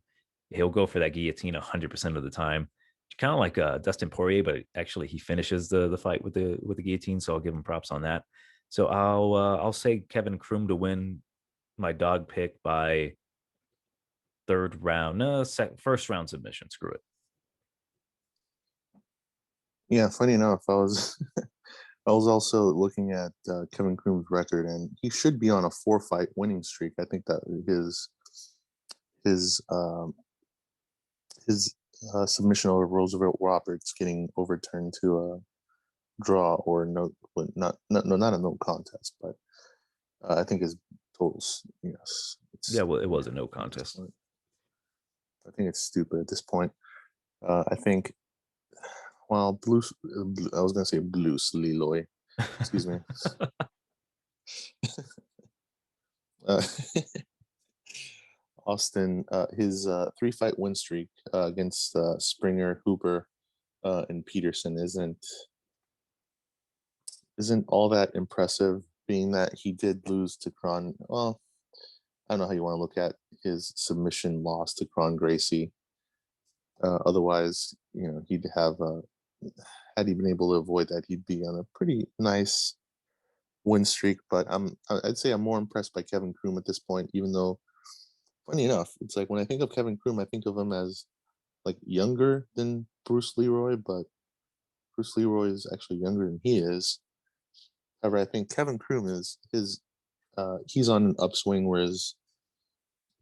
he'll go for that guillotine 100% of the time. Kind of like Dustin Poirier, but actually he finishes the fight with the guillotine. So I'll give him props on that. So I'll say Kevin Croom to win my dog pick by third round, no, first round submission. Screw it. Yeah, funny enough, I was I was also looking at Kevin Croom's record, and he should be on a 4-fight winning streak. I think that his his submission over Roosevelt Roberts getting overturned to a draw or no, not a no contest, but I think his totals, yes, Yeah, it's well, it was a stupid no at this contest. point. I think it's stupid at this point. I think, well, I was gonna say Bruce Leroy. Excuse me. Uh, Austin, his 3-fight win streak against Springer, Hooper, and Peterson isn't all that impressive, being that he did lose to Kron. Well, I don't know how you want to look at his submission loss to Kron Gracie. Otherwise, he'd have had he been able to avoid that, he'd be on a pretty nice win streak. But I'd say I'm more impressed by Kevin Croom at this point, even though, funny enough, it's like when I think of Kevin Croom, I think of him as like younger than Bruce Leroy, but Bruce Leroy is actually younger than he is. However, I think Kevin Croom he's on an upswing, whereas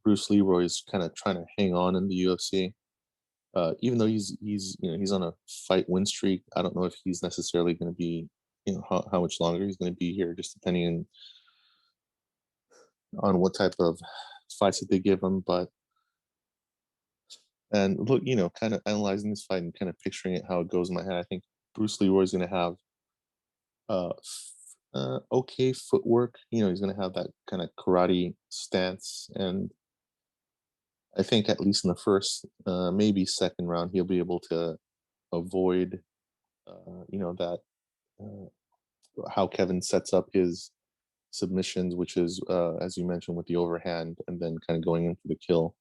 Bruce Leroy is kind of trying to hang on in the UFC. Even though he's on a fight win streak, I don't know if he's necessarily going to be, how much longer he's going to be here, just depending on what type of fights that they give him. And look, kind of analyzing this fight and kind of picturing it how it goes in my head, I think Bruce Leroy is going to have uh, okay footwork. He's going to have that kind of karate stance, and I think at least in the first, maybe second round, he'll be able to avoid, that how Kevin sets up his submissions, which is, as you mentioned, with the overhand and then kind of going in for the kill.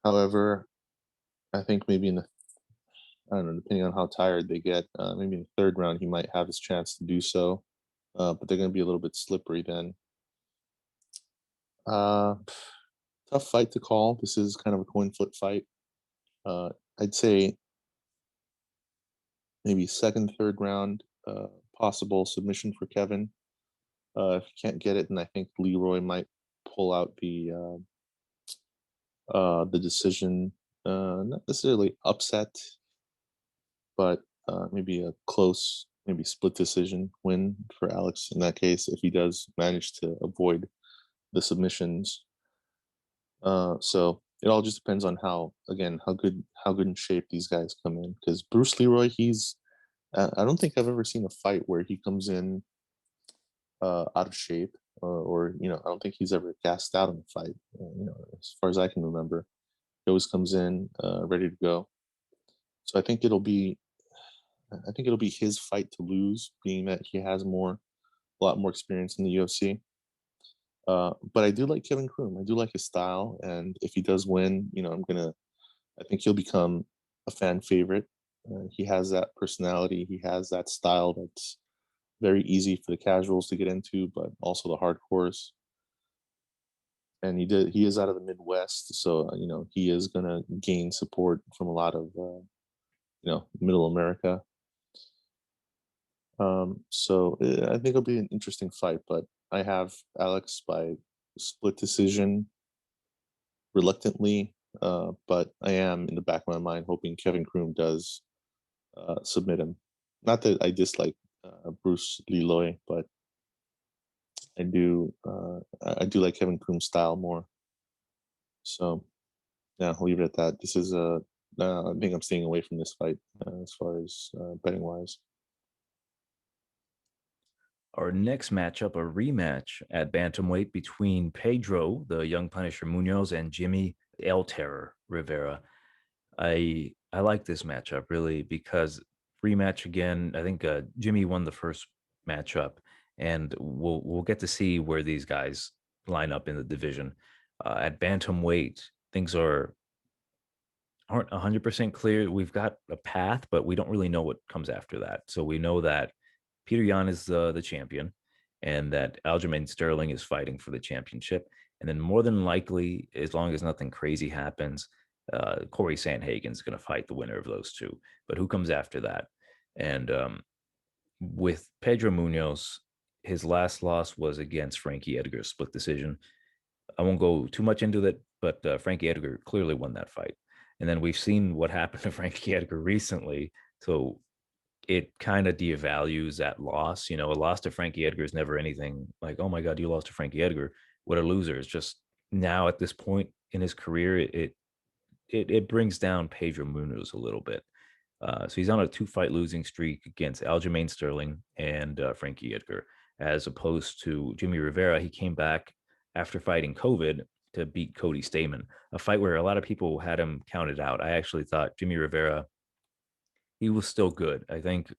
However, I think maybe I don't know, depending on how tired they get, maybe in the third round, he might have his chance to do so. But they're going to be a little bit slippery then. Uh, Tough fight to call. This is kind of a coin flip fight. Uh, I'd say maybe second, third round, possible submission for Kevin. If he can't get it, then I think Leroy might pull out the decision. Not necessarily upset, but maybe a close, maybe split decision win for Alex in that case, if he does manage to avoid the submissions. So it all just depends on how good in shape these guys come in. Because Bruce Leroy, I don't think I've ever seen a fight where he comes in out of shape, or I don't think he's ever gassed out in a fight. As far as I can remember, he always comes in ready to go. So I think it'll be his fight to lose, being that he has a lot more experience in the UFC. But I do like Kevin Croom. I do like his style, and if he does win, I think he'll become a fan favorite. He has that personality. He has that style that's very easy for the casuals to get into, but also the hardcores. And he is out of the Midwest, so he is gonna gain support from a lot of Middle America. I think it'll be an interesting fight, but I have Alex by split decision reluctantly, but I am in the back of my mind hoping Kevin Croom does submit him. Not that I dislike Bruce Leroy, but I do like Kevin Croom's style more. So yeah, I'll leave it at that. This is I think I'm staying away from this fight as far as betting wise. Our next matchup, a rematch at bantamweight between Pedro, the young Punisher Munhoz, and Jimmy El Terror Rivera. I like this matchup really because rematch again. I think Jimmy won the first matchup, and we'll get to see where these guys line up in the division. At bantamweight, things aren't 100% clear. We've got a path, but we don't really know what comes after that. So we know that Peter Yan is the champion, and that Aljamain Sterling is fighting for the championship. And then more than likely, as long as nothing crazy happens, Corey Sandhagen's going to fight the winner of those two. But who comes after that? And with Pedro Munhoz, his last loss was against Frankie Edgar, split decision. I won't go too much into that, but Frankie Edgar clearly won that fight. And then we've seen what happened to Frankie Edgar recently. So it kind of devalues that loss. A loss to Frankie Edgar is never anything like, oh my God, you lost to Frankie Edgar. What a loser. It's just now at this point in his career, it brings down Pedro Munhoz a little bit. So he's on a 2-fight losing streak against Aljamain Sterling and Frankie Edgar, as opposed to Jimmy Rivera. He came back after fighting COVID to beat Cody Stamen, a fight where a lot of people had him counted out. I actually thought Jimmy Rivera, he was still good. I think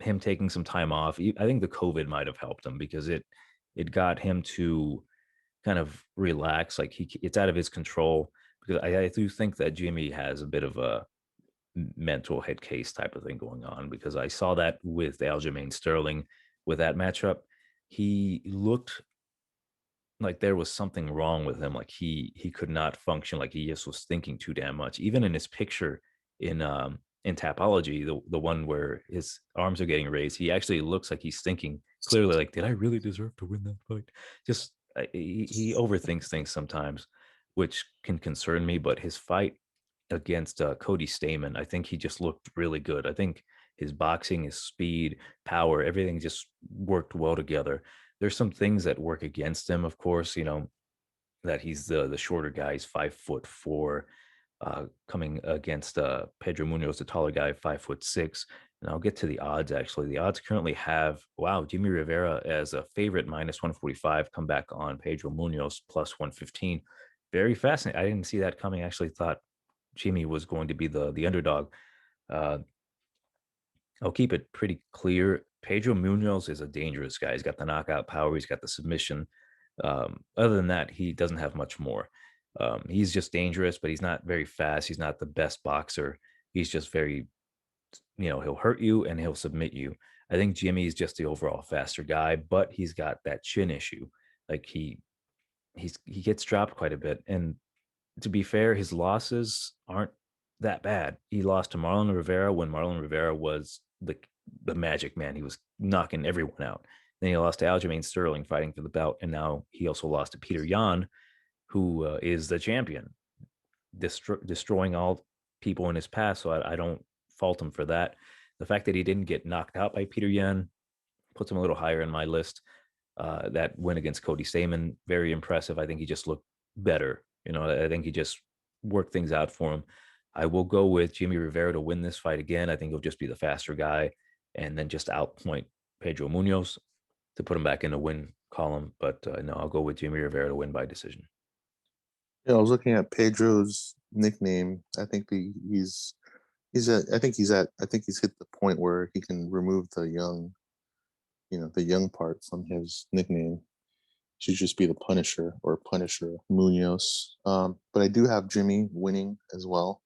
him taking some time off, I think the COVID might have helped him because it got him to kind of relax. Like it's out of his control, because I do think that Jimmy has a bit of a mental head case type of thing going on, because I saw that with Aljamain Sterling with that matchup. He looked like there was something wrong with him. Like he could not function. Like he just was thinking too damn much. Even in his picture in Tapology, the one where his arms are getting raised, he actually looks like he's thinking clearly, like, did I really deserve to win that fight? Just he overthinks things sometimes, which can concern me. But his fight against Cody Stamen, I think he just looked really good. I think his boxing, his speed, power, everything just worked well together. There's some things that work against him, of course, that he's the shorter guy. He's 5'4", coming against Pedro Munhoz, the taller guy, 5'6". And I'll get to the odds. Actually, the odds currently have Jimmy Rivera as a favorite -145, come back on Pedro Munhoz +115. Very fascinating. I didn't see that coming. I actually thought Jimmy was going to be the underdog. Uh, I'll keep it pretty clear. Pedro Munhoz is a dangerous guy. He's got the knockout power. He's got the submission. Other than that, he doesn't have much more. He's just dangerous, but he's not very fast. He's not the best boxer. He's just very, he'll hurt you and he'll submit you. I think Jimmy is just the overall faster guy, but he's got that chin issue. Like he gets dropped quite a bit. And to be fair, his losses aren't that bad. He lost to Marlon Rivera when Marlon Rivera was the magic man. He was knocking everyone out. Then he lost to Aljamain Sterling fighting for the belt, and now he also lost to Peter Yan, who is the champion, destroying all people in his past. So I don't fault him for that. The fact that he didn't get knocked out by Peter Yan puts him a little higher in my list. That win against Cody Stamen, very impressive. I think he just looked better. I think he just worked things out for him. I will go with Jimmy Rivera to win this fight again. I think he'll just be the faster guy and then just outpoint Pedro Munhoz. to put him back in the win column. But no, I'll go with Jimmy Rivera to win by decision. Yeah, I was looking at Pedro's nickname. I think I think he's hit the point where he can remove the young part from his nickname. Should just be the Punisher or Punisher Munhoz. But I do have Jimmy winning as well.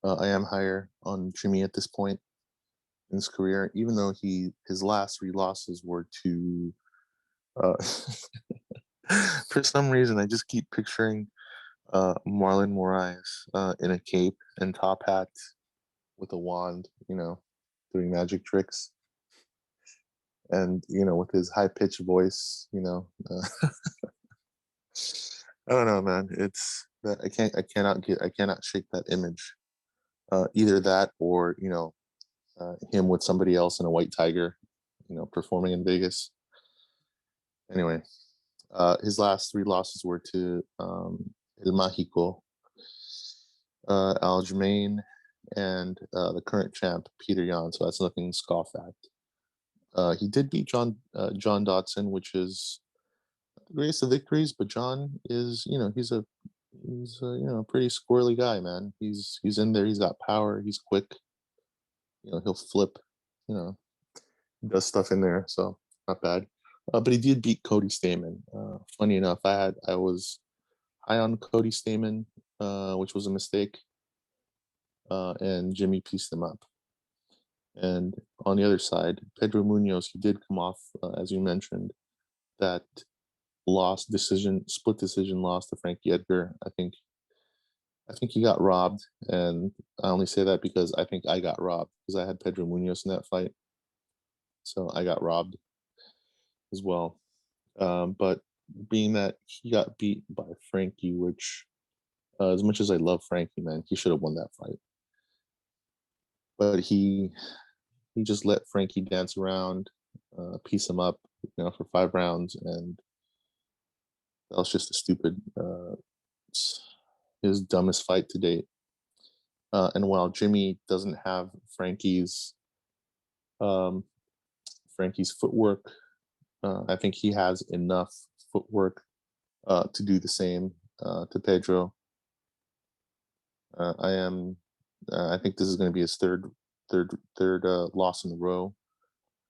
I am higher on Jimmy at this point in his career, even though his last 3 losses were to. For some reason, I just keep picturing Marlon Moraes in a cape and top hat with a wand, doing magic tricks, and with his high pitched voice, I don't know, man. It's that I cannot shake that image. Either that or him with somebody else in a white tiger, performing in Vegas. Anyway, his last 3 losses were to El Mágico, Aljamain, and the current champ Peter Yan. So that's nothing to scoff at. He did beat John Dodson, which is the greatest of victories. But John is, he's a pretty squirrely guy, man. He's in there. He's got power. He's quick. He'll flip. He does stuff in there, so not bad. But he did beat Cody Stamann. Funny enough, I was high on Cody Stamann, which was a mistake, and Jimmy pieced him up. And on the other side, Pedro Munhoz, he did come off, as you mentioned, that split decision loss to Frankie Edgar. I think he got robbed, and I only say that because I think I got robbed because I had Pedro Munhoz in that fight, so I got robbed as well. But being that he got beat by Frankie, which as much as I love Frankie, man, he should have won that fight. But he just let Frankie dance around, piece him up, for 5 rounds, and that was just a stupid, his dumbest fight to date. And while Jimmy doesn't have Frankie's footwork, I think he has enough footwork to do the same to Pedro. I think this is going to be his third loss in a row.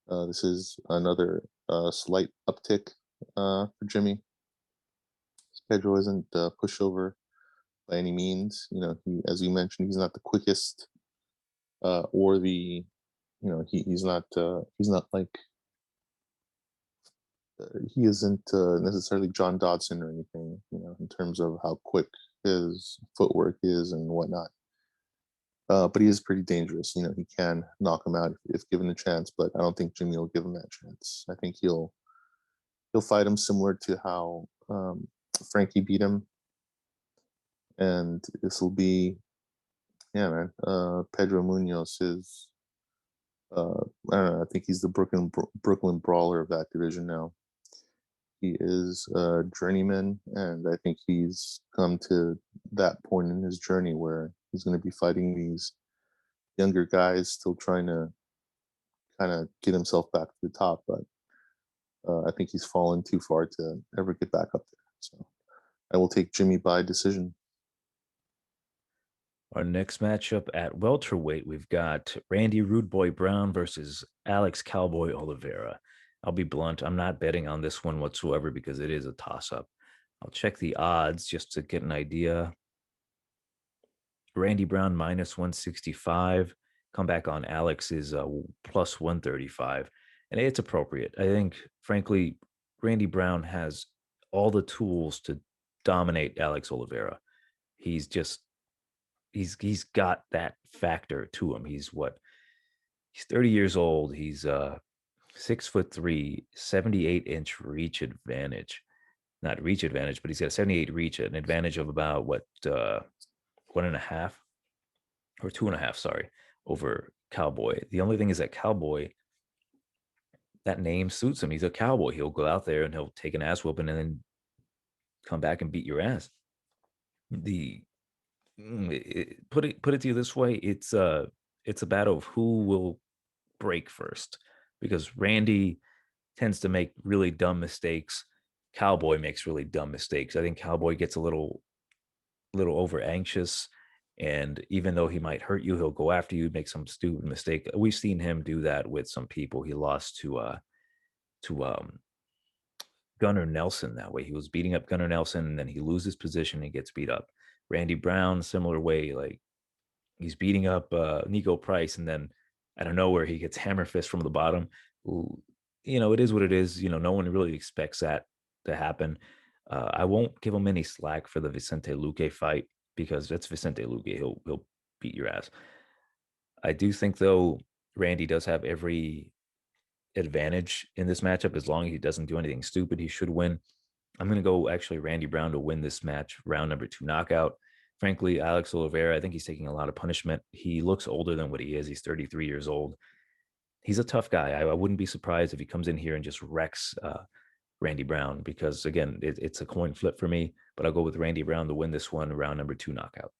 This is another slight uptick for Jimmy. Pedro isn't pushover by any means. As you mentioned, he's not the quickest, or the, he's not like. He isn't necessarily John Dodson or anything, in terms of how quick his footwork is and whatnot. But he is pretty dangerous. He can knock him out if given a chance, but I don't think Jimmy will give him that chance. I think he'll fight him similar to how Frankie beat him. And this will be, yeah, man. Pedro Munhoz is, I don't know, I think he's the Brooklyn brawler of that division now. He is a journeyman, and I think he's come to that point in his journey where he's going to be fighting these younger guys, still trying to kind of get himself back to the top. But I think he's fallen too far to ever get back up there. So I will take Jimmy by decision. Our next matchup at welterweight, we've got Randy Rude Boy Brown versus Alex Cowboy Oliveira. I'll be blunt. I'm not betting on this one whatsoever because it is a toss-up. I'll check the odds just to get an idea. Randy Brown minus 165. Comeback on Alex is plus 135. And it's appropriate. I think, frankly, Randy Brown has all the tools to dominate Alex Oliveira. He's got that factor to him. He's 30 years old. He's 6'3", 78-inch reach advantage. Not reach advantage, but he's got a 78 reach, an advantage of about 1.5 or 2.5, sorry, over Cowboy. The only thing is that Cowboy, that name suits him. He's a cowboy. He'll go out there and he'll take an ass whooping and then come back and beat your ass. Put it to you this way, it's a battle of who will break first, because Randy tends to make really dumb mistakes. Cowboy makes really dumb mistakes. I think Cowboy gets a little over anxious, and even though he might hurt you, he'll go after you, make some stupid mistake. We've seen him do that with some people. He lost to Gunnar Nelson that way. He was beating up Gunnar Nelson, and then he loses position and gets beat up. Randy Brown, similar way, like he's beating up Nico Price, and then out of nowhere he gets hammer fist from the bottom. It is what it is. No one really expects that to happen. I won't give him any slack for the Vicente Luque fight because that's Vicente Luque. He'll beat your ass. I do think though Randy does have every advantage in this matchup as long as he doesn't do anything stupid. He should win. I'm going to go actually Randy Brown to win this match, round number 2 knockout. Frankly, Alex Oliveira, I think he's taking a lot of punishment. He looks older than what he is. He's 33 years old. He's a tough guy. I wouldn't be surprised if he comes in here and just wrecks Randy Brown because, again, it's a coin flip for me, but I'll go with Randy Brown to win this one, round number 2 knockout.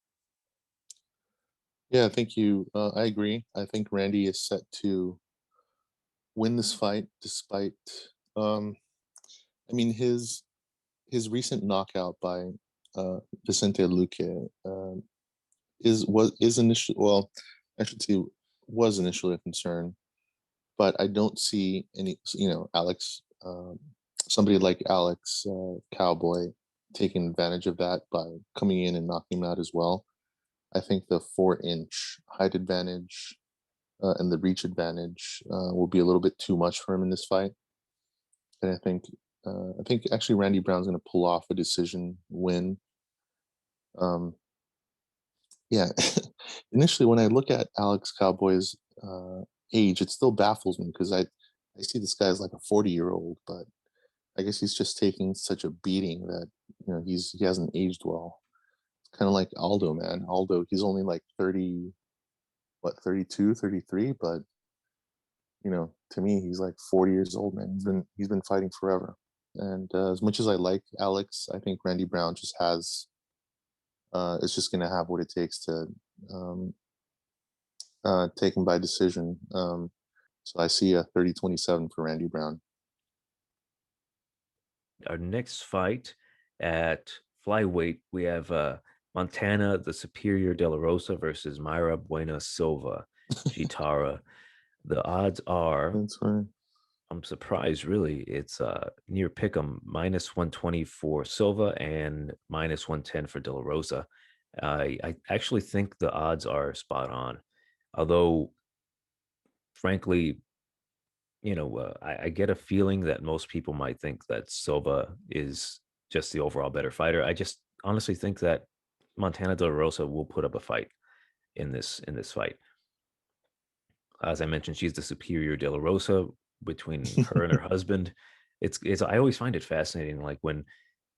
Yeah, thank you. I agree. I think Randy is set to win this fight despite, his recent knockout by Vicente Luque is initially, well, I should say was initially a concern, but I don't see any, Alex, somebody like Alex Cowboy taking advantage of that by coming in and knocking him out as well. I think the 4-inch height advantage and the reach advantage will be a little bit too much for him in this fight. And I think actually Randy Brown's going to pull off a decision win. Yeah, initially when I look at Alex Cowboy's age, it still baffles me because I see this guy as like a 40-year-old, but I guess he's just taking such a beating that he hasn't aged well. It's kind of like Aldo, man. Aldo, he's only like 30, 32, 33, but to me, he's like 40 years old, man. He's been fighting forever. And as much as I like Alex, I think Randy Brown just has is just going to have what it takes to take him by decision. So I see a 30-27 for Randy Brown. Our next fight at flyweight, we have Montana, the Superior De La Rosa versus Mayra Buena Silva, Chitara. The odds are, That's right. I'm surprised, really. It's near pick'em, -120 for Silva and -110 for De La Rosa. I actually think the odds are spot on. Although, frankly, I get a feeling that most people might think that Silva is just the overall better fighter. I just honestly think that Montana De La Rosa will put up a fight in this fight. As I mentioned, she's the superior De La Rosa between her and her husband. It's I always find it fascinating, like when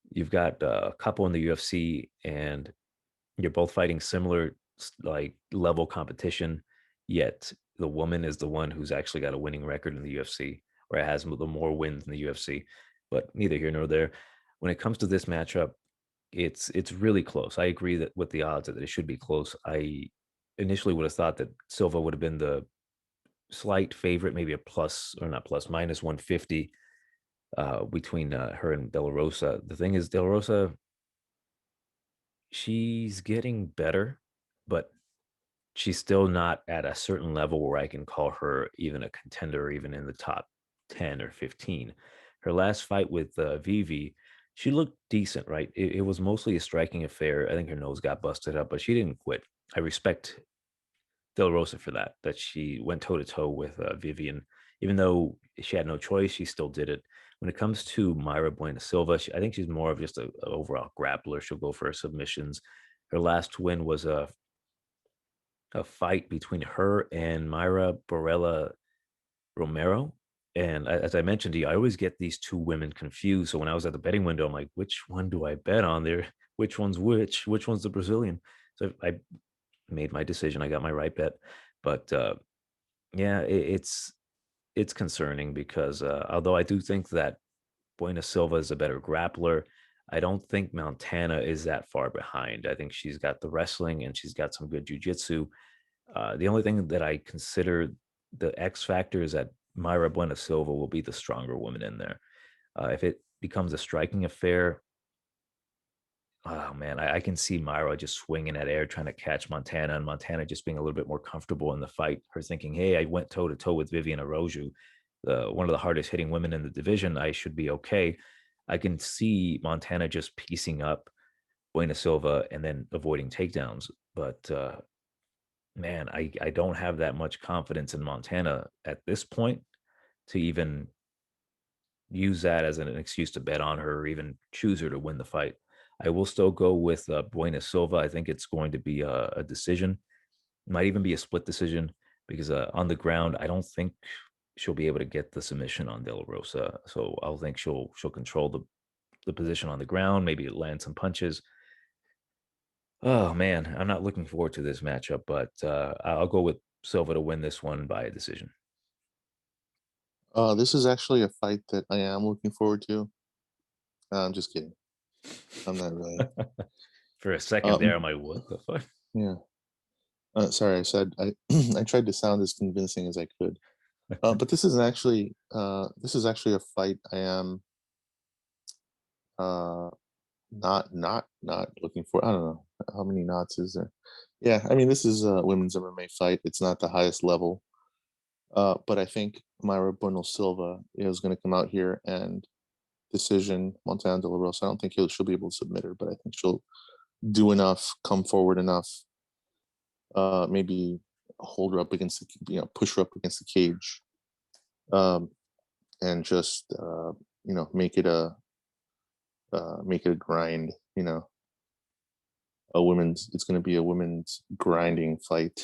you've got a couple in the UFC and you're both fighting similar like level competition, yet the woman is the one who's actually got a winning record in the UFC or has the more wins in the UFC. But neither here nor there. When it comes to this matchup, it's really close. I agree that with the odds that it should be close. I initially would have thought that Silva would have been the slight favorite, maybe a plus or not plus -150 between her and De La Rosa. The thing is, De La Rosa, she's getting better, but she's still not at a certain level where I can call her even a contender, even in the top 10 or 15. Her last fight with Vivi, she looked decent, right? It was mostly a striking affair. I think her nose got busted up, but she didn't quit. I respect Del Rosa for that she went toe to toe with Vivian. Even though she had no choice, she still did it. When it comes to Mayra Buena Silva, I think she's more of just an overall grappler. She'll go for her submissions. Her last win was a fight between her and Mayra Borella Romero. And as I mentioned to you, I always get these two women confused. So when I was at the betting window, I'm like, which one do I bet on there? Which one's which? Which one's the Brazilian? So I made my decision. I got my right bet. But yeah, it's concerning because although I do think that Buena Silva is a better grappler, I don't think Montana is that far behind. I think she's got the wrestling and she's got some good jujitsu. The only thing that I consider the X factor is that Mayra Buena Silva will be the stronger woman in there. If it becomes a striking affair, oh man, I can see Myra just swinging at air, trying to catch Montana, and Montana just being a little bit more comfortable in the fight. Her thinking, "Hey, I went toe to toe with Vivian Araújo, one of the hardest hitting women in the division. I should be okay." I can see Montana just piecing up Buena Silva and then avoiding takedowns. But man, I don't have that much confidence in Montana at this point to even use that as an excuse to bet on her or even choose her to win the fight. I will still go with Buena Silva. I think it's going to be a decision. It might even be a split decision because on the ground, I don't think she'll be able to get the submission on De La Rosa. So I'll think she'll control the position on the ground, maybe land some punches. Oh man, I'm not looking forward to this matchup, but I'll go with Silva to win this one by a decision. This is actually a fight that I am looking forward to. I'm just kidding. I'm not really. For a second there, I'm Um, like, what the fuck? yeah. Sorry, I said I I tried to sound as convincing as I could. But this is actually a fight I am uh not looking for. I don't know how many knots is there. Yeah, I mean this is a women's MMA fight. It's not the highest level. But I think Myra Bueno Silva is going to come out here and decision Montana De La Rosa. I don't think she'll be able to submit her, but I think she'll do enough, come forward enough, maybe hold her up against push her up against the cage, um, and just make it a grind. It's going to be a women's grinding fight,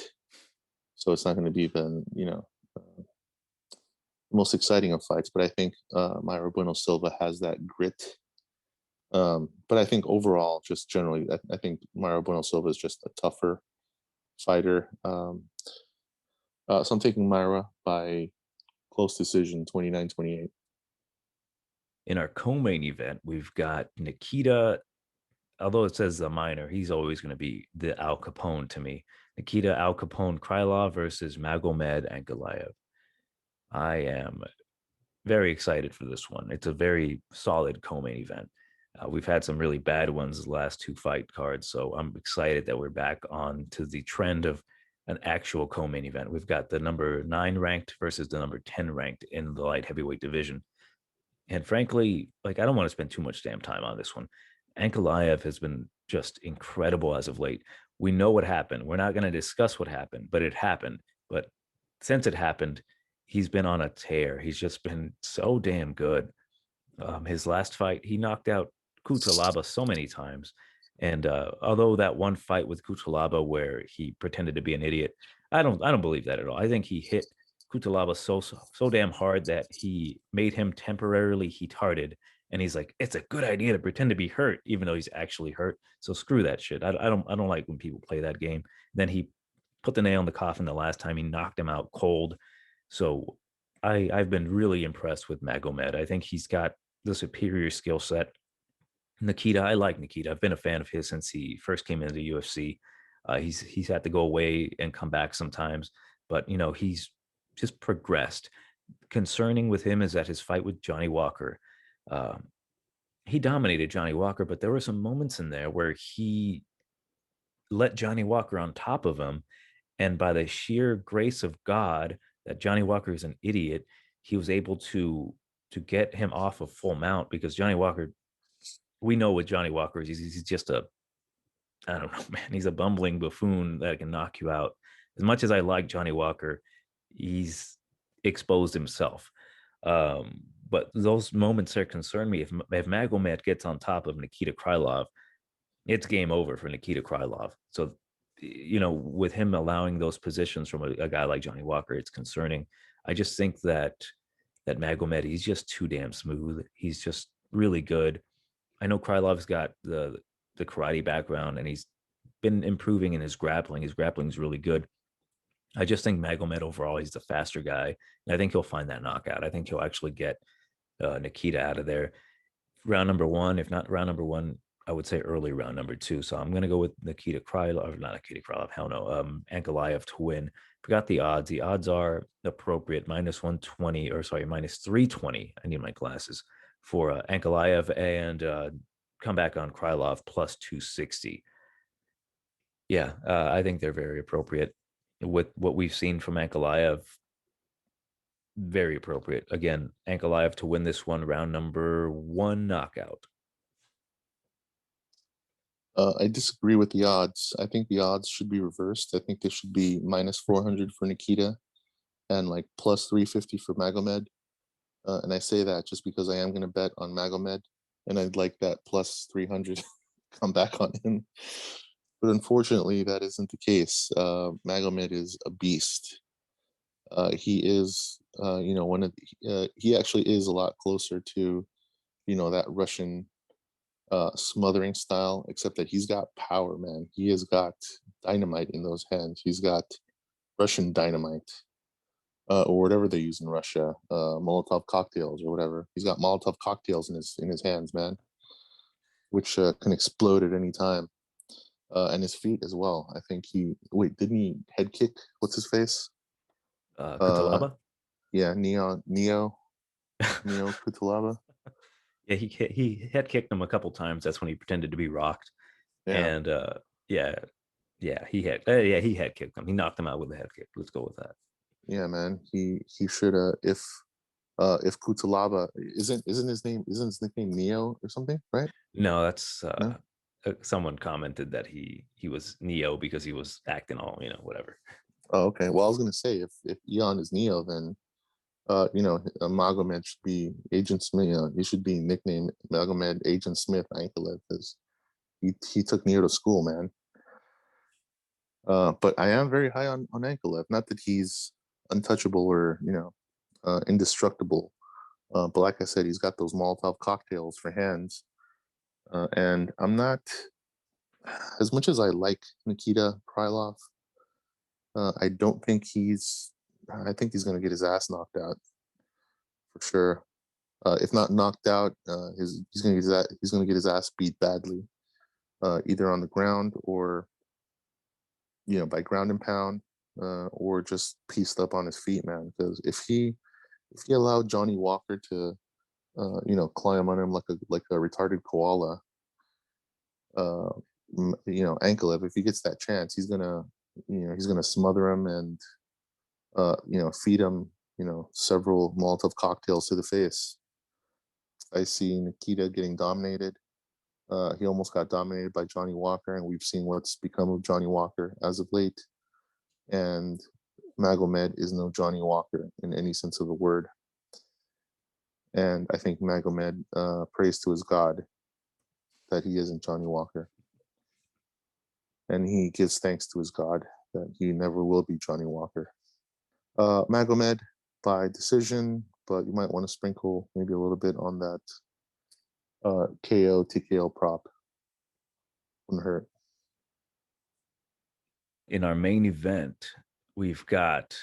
so it's not going to be the most exciting of fights. But I think Myra Bueno Silva has that grit. But I think overall, just generally, I think Myra Bueno Silva is just a tougher fighter. So I'm taking Myra by close decision, 29-28. In our co-main event, we've got Nikita. Although it says the minor, he's always going to be the Al Capone to me. Nikita Al Capone Krylov versus Magomed Ankalaev. I am very excited for this one. It's a very solid co-main event. We've had some really bad ones the last two fight cards, so I'm excited that we're back on to the trend of an actual co-main event. We've got the number 9 ranked versus the number 10 ranked in the light heavyweight division. And frankly, like I don't want to spend too much damn time on this one. Ankalaev has been just incredible as of late. We know what happened. We're not going to discuss what happened, but it happened. But since it happened, he's been on a tear. He's just been so damn good. His last fight, he knocked out Kutalaba so many times. And although that one fight with Kutalaba where he pretended to be an idiot, I don't believe that at all. I think he hit Kutalaba so damn hard that he made him temporarily heat-hearted. And he's like, it's a good idea to pretend to be hurt, even though he's actually hurt. So screw that shit. I don't like when people play that game. Then he put the nail in the coffin the last time. He knocked him out cold. So I've been really impressed with Magomed. I think he's got the superior skill set. Nikita, I like Nikita. I've been a fan of his since he first came into the UFC. He's had to go away and come back sometimes, but he's just progressed. Concerning with him is that his fight with Johnny Walker, uh, he dominated Johnny Walker, but there were some moments in there where he let Johnny Walker on top of him, and by the sheer grace of God that Johnny Walker is an idiot, he was able to get him off of full mount because Johnny Walker, we know what Johnny Walker is. He's just a, I don't know, man. He's a bumbling buffoon that can knock you out. As much as I like Johnny Walker, he's exposed himself. But those moments are concern me. If Magomed gets on top of Nikita Krylov, it's game over for Nikita Krylov. So, with him allowing those positions from a guy like Johnny Walker, it's concerning. I just think that Magomed, he's just too damn smooth. He's just really good. I know Krylov's got the karate background and he's been improving in his grappling. His grappling is really good. I just think Magomed overall, he's the faster guy. And I think he'll find that knockout. I think he'll actually get Nikita out of there. Round number one, if not round number one, I would say early round number 2. So I'm gonna go with Nikita Krylov, not Nikita Krylov, hell no. Ankalaev to win. Forgot the odds. The odds are appropriate, -120, or sorry, -320. I need my glasses for Ankalaev, and come back on Krylov +260. Yeah, I think they're very appropriate with what we've seen from Ankalaev. Very appropriate. Again, Ankalaev to win this one, round number 1 knockout. I disagree with the odds. I think the odds should be reversed. I think they should be -400 for Nikita and like +350 for Magomed. And I say that just because I am going to bet on Magomed, and I'd like that +300 come back on him. But unfortunately, that isn't the case. Magomed is a beast. He is, one of he actually is a lot closer to, that Russian smothering style, except that he's got power, man. He has got dynamite in those hands. He's got Russian dynamite, or whatever they use in Russia, Molotov cocktails or whatever. He's got Molotov cocktails in his hands, man, which can explode at any time. And his feet as well. I think didn't he head kick? What's his face? Kutalaba? Yeah, Neo Kutalaba. Yeah, he head kicked him a couple times. That's when he pretended to be rocked. Yeah. And yeah, he head kicked him. He knocked him out with a head kick. Let's go with that. Yeah, man. He should if Kutalaba isn't his nickname Neo or something, right? No, that's No? someone commented that he was Neo because he was acting all, whatever. Oh, okay. Well, I was gonna say if Eon is Neo, then Magomed should be Agent Smith. He should be nicknamed Magomed Agent Smith Ankalaev because he took Neo to school, man. But I am very high on Ankalaev. Not that he's untouchable or indestructible, but like I said, he's got those Molotov cocktails for hands. And I'm not, as much as I like Nikita Krylov, I don't think I think he's going to get his ass knocked out for sure. If not knocked out, he's going to get his ass beat badly, either on the ground or by ground and pound, or just pieced up on his feet, man. Because if he allowed Johnny Walker to climb on him like a retarded koala, Ankalaev, if he gets that chance, he's gonna smother him and feed him several Molotov cocktails to the face. I see Nikita getting dominated. He almost got dominated by Johnny Walker, and we've seen what's become of Johnny Walker as of late. And Magomed is no Johnny Walker in any sense of the word. And I think Magomed prays to his God that he isn't Johnny Walker. And he gives thanks to his God that he never will be Johnny Walker. Magomed by decision, but you might want to sprinkle maybe a little bit on that KO TKO prop. Wouldn't hurt. In our main event, we've got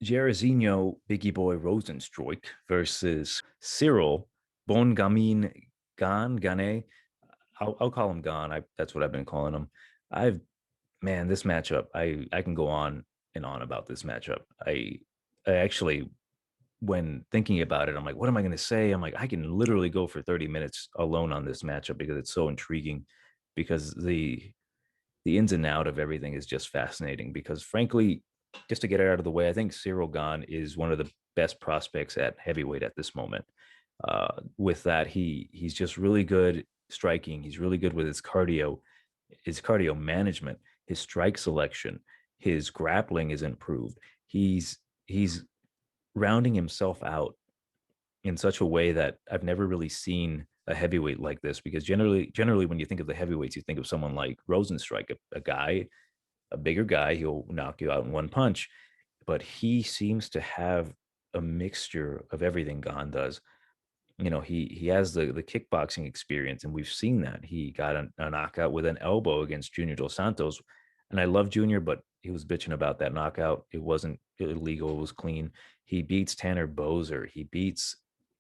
Jairzinho, Biggie Boy Rozenstruik versus Cyril Bongamin Gane. I'll call him Gane. That's what I've been calling him. This matchup, I can go on and on about this matchup. I actually, when thinking about it, I'm like, what am I going to say? I'm like, I can literally go for 30 minutes alone on this matchup because it's so intriguing, because the ins and out of everything is just fascinating. Because frankly, just to get it out of the way, I think Cyril Gane is one of the best prospects at heavyweight at this moment. With that, he's just really good striking. He's really good with his cardio management, his strike selection, his grappling is improved. He's rounding himself out in such a way that I've never really seen a heavyweight like this, because generally when you think of the heavyweights, you think of someone like Rozenstruik, a bigger guy, he'll knock you out in one punch, but he seems to have a mixture of everything Gane does. He has the kickboxing experience, and we've seen that. He got a knockout with an elbow against Junior Dos Santos, and I love Junior, but he was bitching about that knockout. It wasn't illegal, it was clean. He beats Tanner Bozer, he beats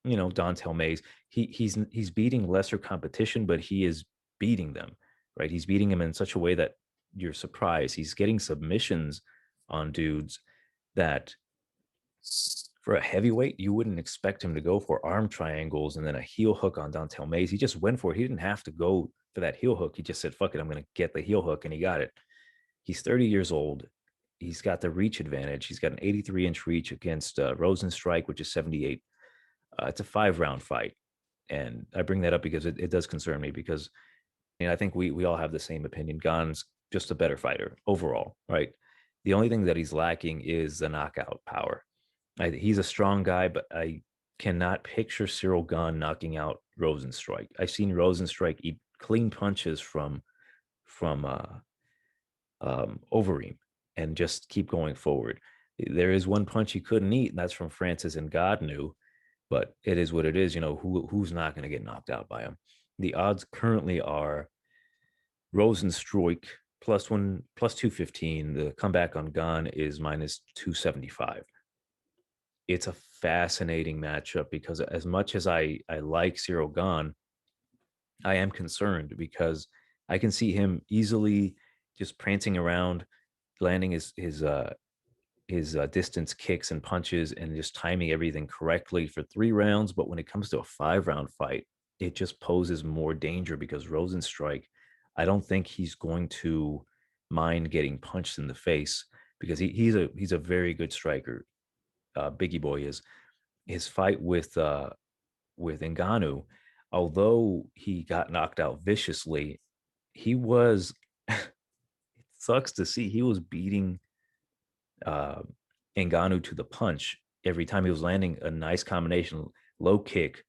Dontel Mays. He's beating lesser competition, but he is beating them, right? He's beating them in such a way that you're surprised. He's getting submissions on dudes that for a heavyweight, you wouldn't expect him to go for arm triangles and then a heel hook on Dontel Mays. He just went for it. He didn't have to go for that heel hook. He just said, fuck it, I'm going to get the heel hook, and he got it. He's 30 years old. He's got the reach advantage. He's got an 83-inch reach against Rozenstruik, which is 78. It's a 5-round fight. And I bring that up because it does concern me, because I think we all have the same opinion. Gane's just a better fighter overall, right? The only thing that he's lacking is the knockout power. He's a strong guy, but I cannot picture Cyril Gane knocking out Rozenstruik. I've seen Rozenstruik eat clean punches from Overeem and just keep going forward. There is one punch he couldn't eat, and that's from Francis and Ngannou, but it is what it is. Who's not going to get knocked out by him? The odds currently are Rozenstruik plus 215. The comeback on Gane is minus 275. It's a fascinating matchup because as much as I like Cyril Gane, I am concerned because I can see him easily just prancing around, landing his distance kicks and punches and just timing everything correctly for 3 rounds. But when it comes to a 5-round fight, it just poses more danger because Rozenstruik, I don't think he's going to mind getting punched in the face because he's a very good striker. Biggie Boy is. His fight with Ngannou, although he got knocked out viciously, he was it sucks to see he was beating uh Ngannou to the punch every time. He was landing a nice combination, low kick,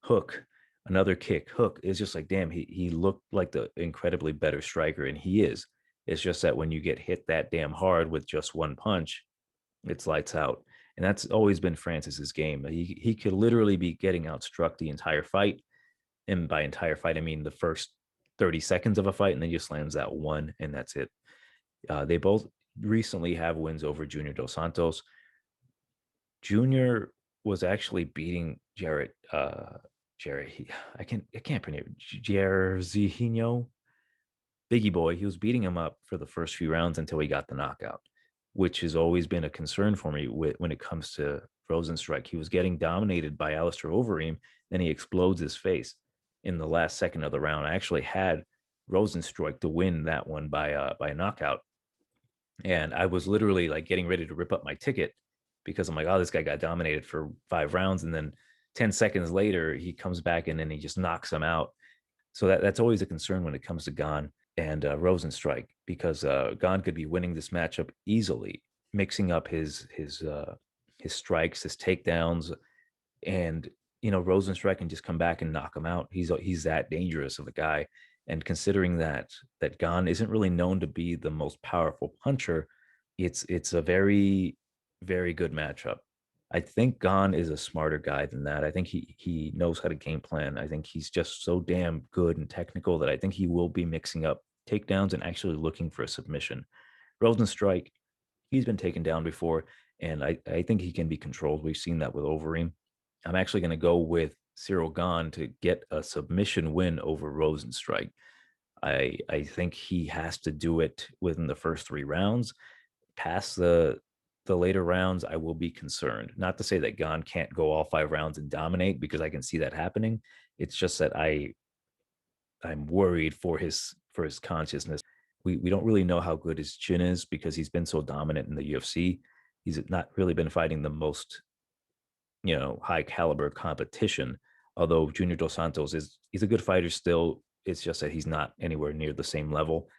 hook, another kick, hook. It's just like, damn, he looked like the incredibly better striker, and he is. It's just that when you get hit that damn hard with just one punch, it's lights out. And that's always been Francis's game. He could literally be getting outstruck the entire fight. And by entire fight, I mean the first 30 seconds of a fight, and then just lands that one, and that's it. They both recently have wins over Junior Dos Santos. Junior was actually beating Jared. I can't pronounce Jairzinho, Biggie Boy. He was beating him up for the first few rounds until he got the knockout, which has always been a concern for me when it comes to Rozenstruik. He was getting dominated by Alistair Overeem, then he explodes his face in the last second of the round. I actually had Rozenstruik to win that one by a knockout, and I was literally like getting ready to rip up my ticket because I'm like, oh, this guy got dominated for 5 rounds, and then 10 seconds later he comes back and then he just knocks him out. So that's always a concern when it comes to Gane and Rozenstruik, because Gane could be winning this matchup easily, mixing up his strikes, his takedowns, and Rozenstruik can just come back and knock him out. He's that dangerous of a guy, and considering that Gane isn't really known to be the most powerful puncher, it's a very very good matchup. I think Gane is a smarter guy than that. I think he knows how to game plan. I think he's just so damn good and technical that I think he will be mixing up takedowns and actually looking for a submission. Rozenstruik, he's been taken down before, and I think he can be controlled. We've seen that with Overeem. I'm actually going to go with Cyril Gane to get a submission win over Rozenstruik. I think he has to do it within the first 3 rounds. Past the later rounds, I will be concerned. Not to say that Gane can't go all 5 rounds and dominate, because I can see that happening. It's just that I'm worried for his consciousness. We don't really know how good his chin is because he's been so dominant in the UFC. He's not really been fighting the most high caliber competition. Although Junior Dos Santos he's a good fighter still. It's just that he's not anywhere near the same level.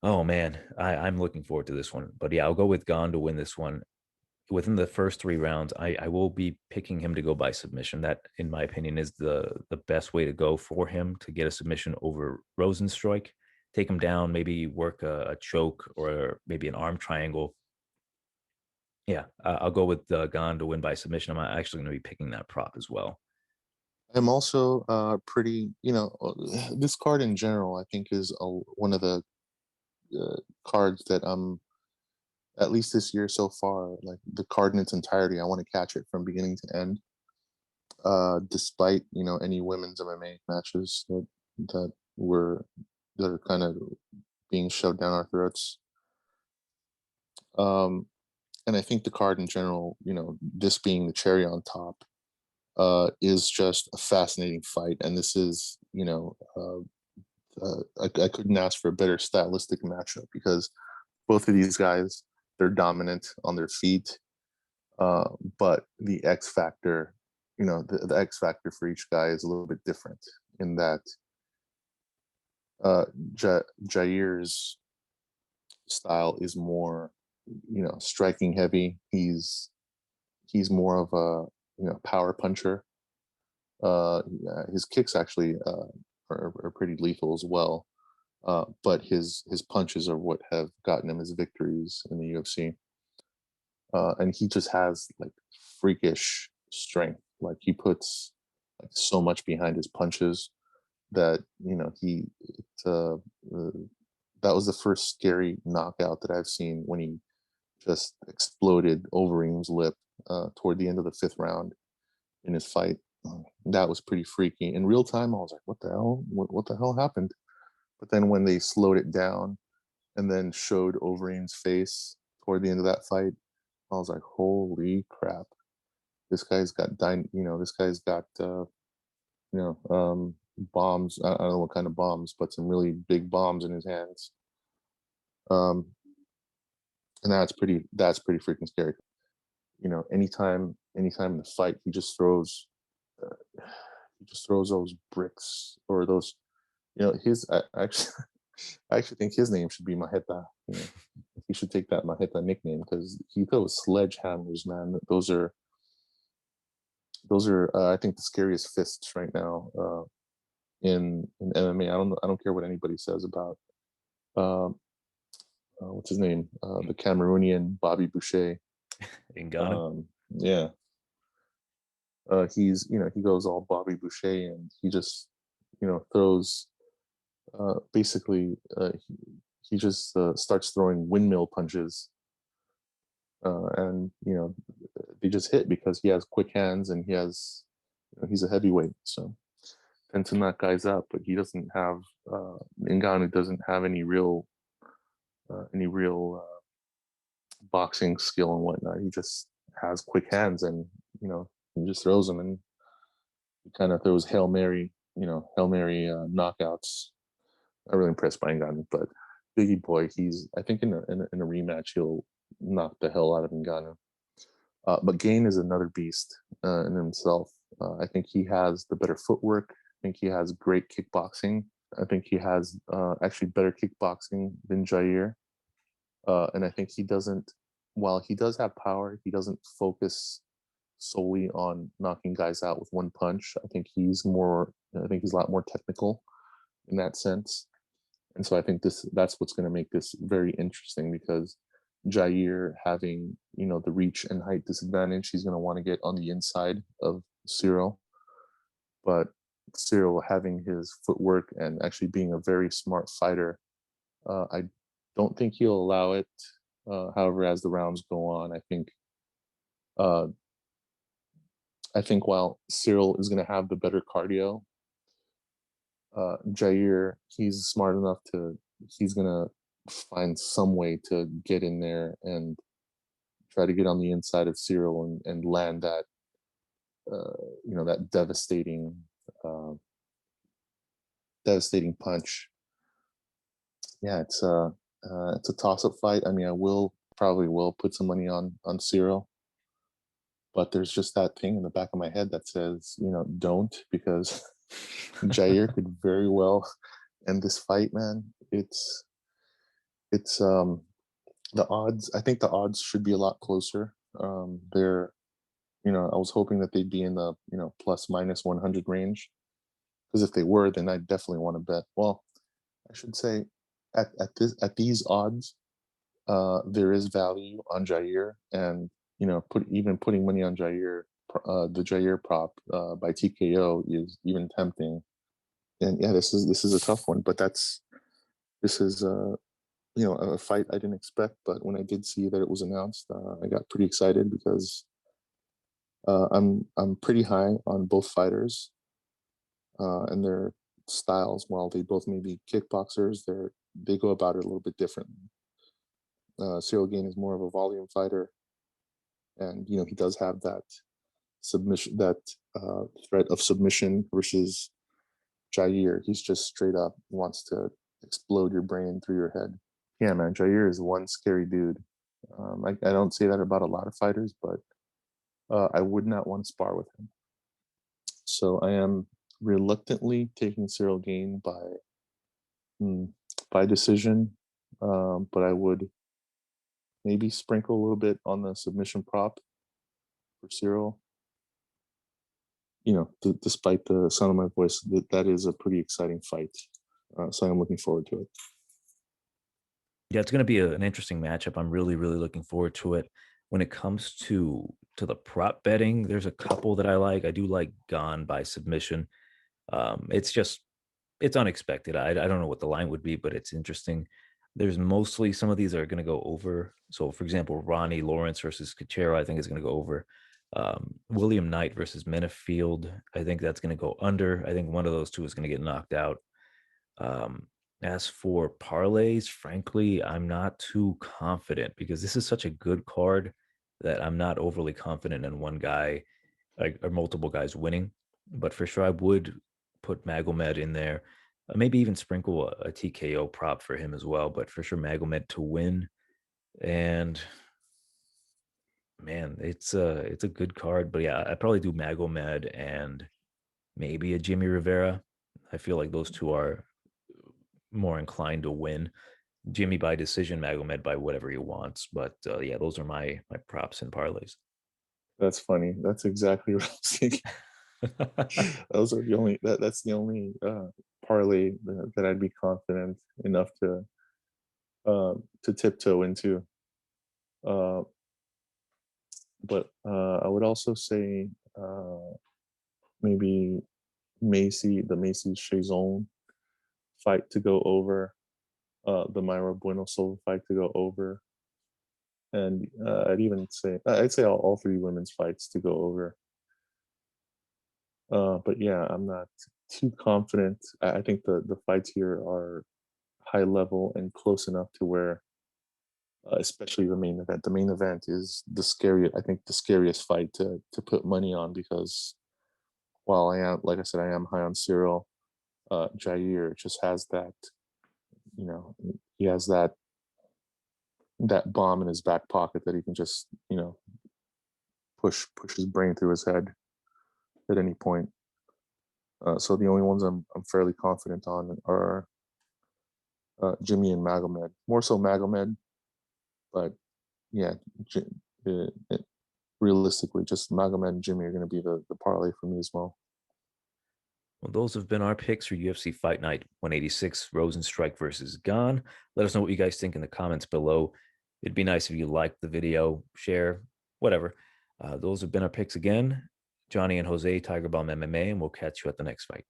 Oh man, I'm looking forward to this one. But yeah, I'll go with Gane to win this one. Within the first 3 rounds, I will be picking him to go by submission. That, in my opinion, is the best way to go for him to get a submission over Rozenstruik. Take him down, maybe work a choke or maybe an arm triangle. Yeah, I'll go with Gane to win by submission. I'm actually going to be picking that prop as well. I'm also pretty, this card in general, I think is one of the cards that I'm, at least this year so far, like the card in its entirety, I want to catch it from beginning to end. Despite any women's MMA matches that that were that are kind of being shoved down our throats. Um, and I think the card in general, this being the cherry on top, is just a fascinating fight. And this is, I couldn't ask for a better stylistic matchup because both of these guys, they're dominant on their feet. But the X factor, the X factor for each guy is a little bit different in that Jair's style is more, striking heavy. He's more of a power puncher. His kicks actually are pretty lethal as well. But his punches are what have gotten him his victories in the UFC. And he just has like freakish strength. Like he puts like so much behind his punches that that was the first scary knockout that I've seen when he just exploded Overeem's lip toward the end of the 5th round in his fight. That was pretty freaky. In real time, I was like, "What the hell? What the hell happened?" But then when they slowed it down and then showed Overeem's face toward the end of that fight, I was like, "Holy crap! This guy's got this guy's got bombs. I don't know what kind of bombs, but some really big bombs in his hands." Um, and that's pretty freaking scary. Anytime in the fight, he just throws those bricks or those. His I actually I actually think his name should be Maheta. He should take that Maheta nickname because he throws sledgehammers, man. Those are I think the scariest fists right now in MMA. I don't care what anybody says about um, what's his name, the Cameroonian Bobby Boucher. In Ghana. Yeah, he goes all Bobby Boucher and he just throws basically he just starts throwing windmill punches and they just hit because he has quick hands and he's a heavyweight, so tend to knock guys out. But he doesn't have Ngannou doesn't have any real boxing skill and whatnot. He just has quick hands and he just throws them and he kind of throws Hail Mary knockouts. I'm really impressed by Ngannou, but Biggie Boy, I think in a rematch he'll knock the hell out of Ngannou. But Gane is another beast in himself. I think he has the better footwork. I think he has great kickboxing. I think he has actually better kickboxing than Jair. And I think while he does have power, he doesn't focus solely on knocking guys out with one punch. I think he's a lot more technical in that sense. And so I think that's what's going to make this very interesting because Jair having, the reach and height disadvantage, he's going to want to get on the inside of Cyril. But Cyril having his footwork and actually being a very smart fighter, I don't think he'll allow it. However, as the rounds go on, I think while Cyril is going to have the better cardio, Jair, he's smart enough he's going to find some way to get in there and try to get on the inside of Cyril and land that, that uh, devastating punch. Yeah, it's a toss-up fight. I mean, probably will put some money on Cyril, but there's just that thing in the back of my head that says, don't, because Jair could very well end this fight, man. It's the odds. I think the odds should be a lot closer. They're, I was hoping that they'd be in the plus minus 100 range, because if they were, then I definitely want to bet. Well, I should say at these odds, there is value on Jair, and putting money on Jair, the Jair prop by TKO is even tempting. And yeah, this is a tough one, but this is a fight I didn't expect, but when I did see that it was announced, I got pretty excited because I'm pretty high on both fighters, and they're styles. While they both may be kickboxers, they go about it a little bit differently. Cyril Gane is more of a volume fighter, and he does have that submission, that threat of submission versus Jair. He's just straight up wants to explode your brain through your head. Yeah, man, Jair is one scary dude. I don't say that about a lot of fighters, but I would not want to spar with him. So I am reluctantly taking Cyril Gane by decision, but I would maybe sprinkle a little bit on the submission prop for Cyril. Despite the sound of my voice, that is a pretty exciting fight. So I'm looking forward to it. Yeah, it's going to be an interesting matchup. I'm really, really looking forward to it. When it comes to the prop betting, there's a couple that I like. I do like Gone by submission. It's unexpected. I don't know what the line would be, but it's interesting. There's mostly some of these are going to go over. So, for example, Ronnie Lawrence versus Cachero, I think is going to go over. William Knight versus Menifield, I think that's going to go under. I think one of those two is going to get knocked out. Um, as for parlays, frankly, I'm not too confident because this is such a good card that I'm not overly confident in one guy or multiple guys winning. But for sure, I would put Magomed in there. Maybe even sprinkle a TKO prop for him as well. But for sure, Magomed to win. And man, it's a good card. But yeah, I probably do Magomed and maybe a Jimmy Rivera. I feel like those two are more inclined to win. Jimmy by decision, Magomed by whatever he wants. But yeah, those are my props and parlays. That's funny. That's exactly what I was thinking. Those are the only that's the only parlay that I'd be confident enough to tiptoe into. Uh, but I would also say maybe the Macy Chaisson fight to go over, the Myra Bueno Silva fight to go over, and I'd say all three women's fights to go over. But yeah, I'm not too confident. I think the fights here are high level and close enough to where, especially the main event. The main event is I think the scariest fight to put money on because while I am, like I said, I am high on Cyril, Jair just has that, he has that bomb in his back pocket that he can just, push his brain through his head at any point. So the only ones I'm fairly confident on are Jimmy and Magomed. More so Magomed, but yeah, uh, uh, realistically, just Magomed and Jimmy are going to be the parlay for me as well. Well, those have been our picks for UFC Fight Night 186, Rozenstruik versus Gane. Let us know what you guys think in the comments below. It'd be nice if you liked the video, share, whatever. Those have been our picks again. Johnny and Jose, Tiger Bomb MMA, and we'll catch you at the next fight.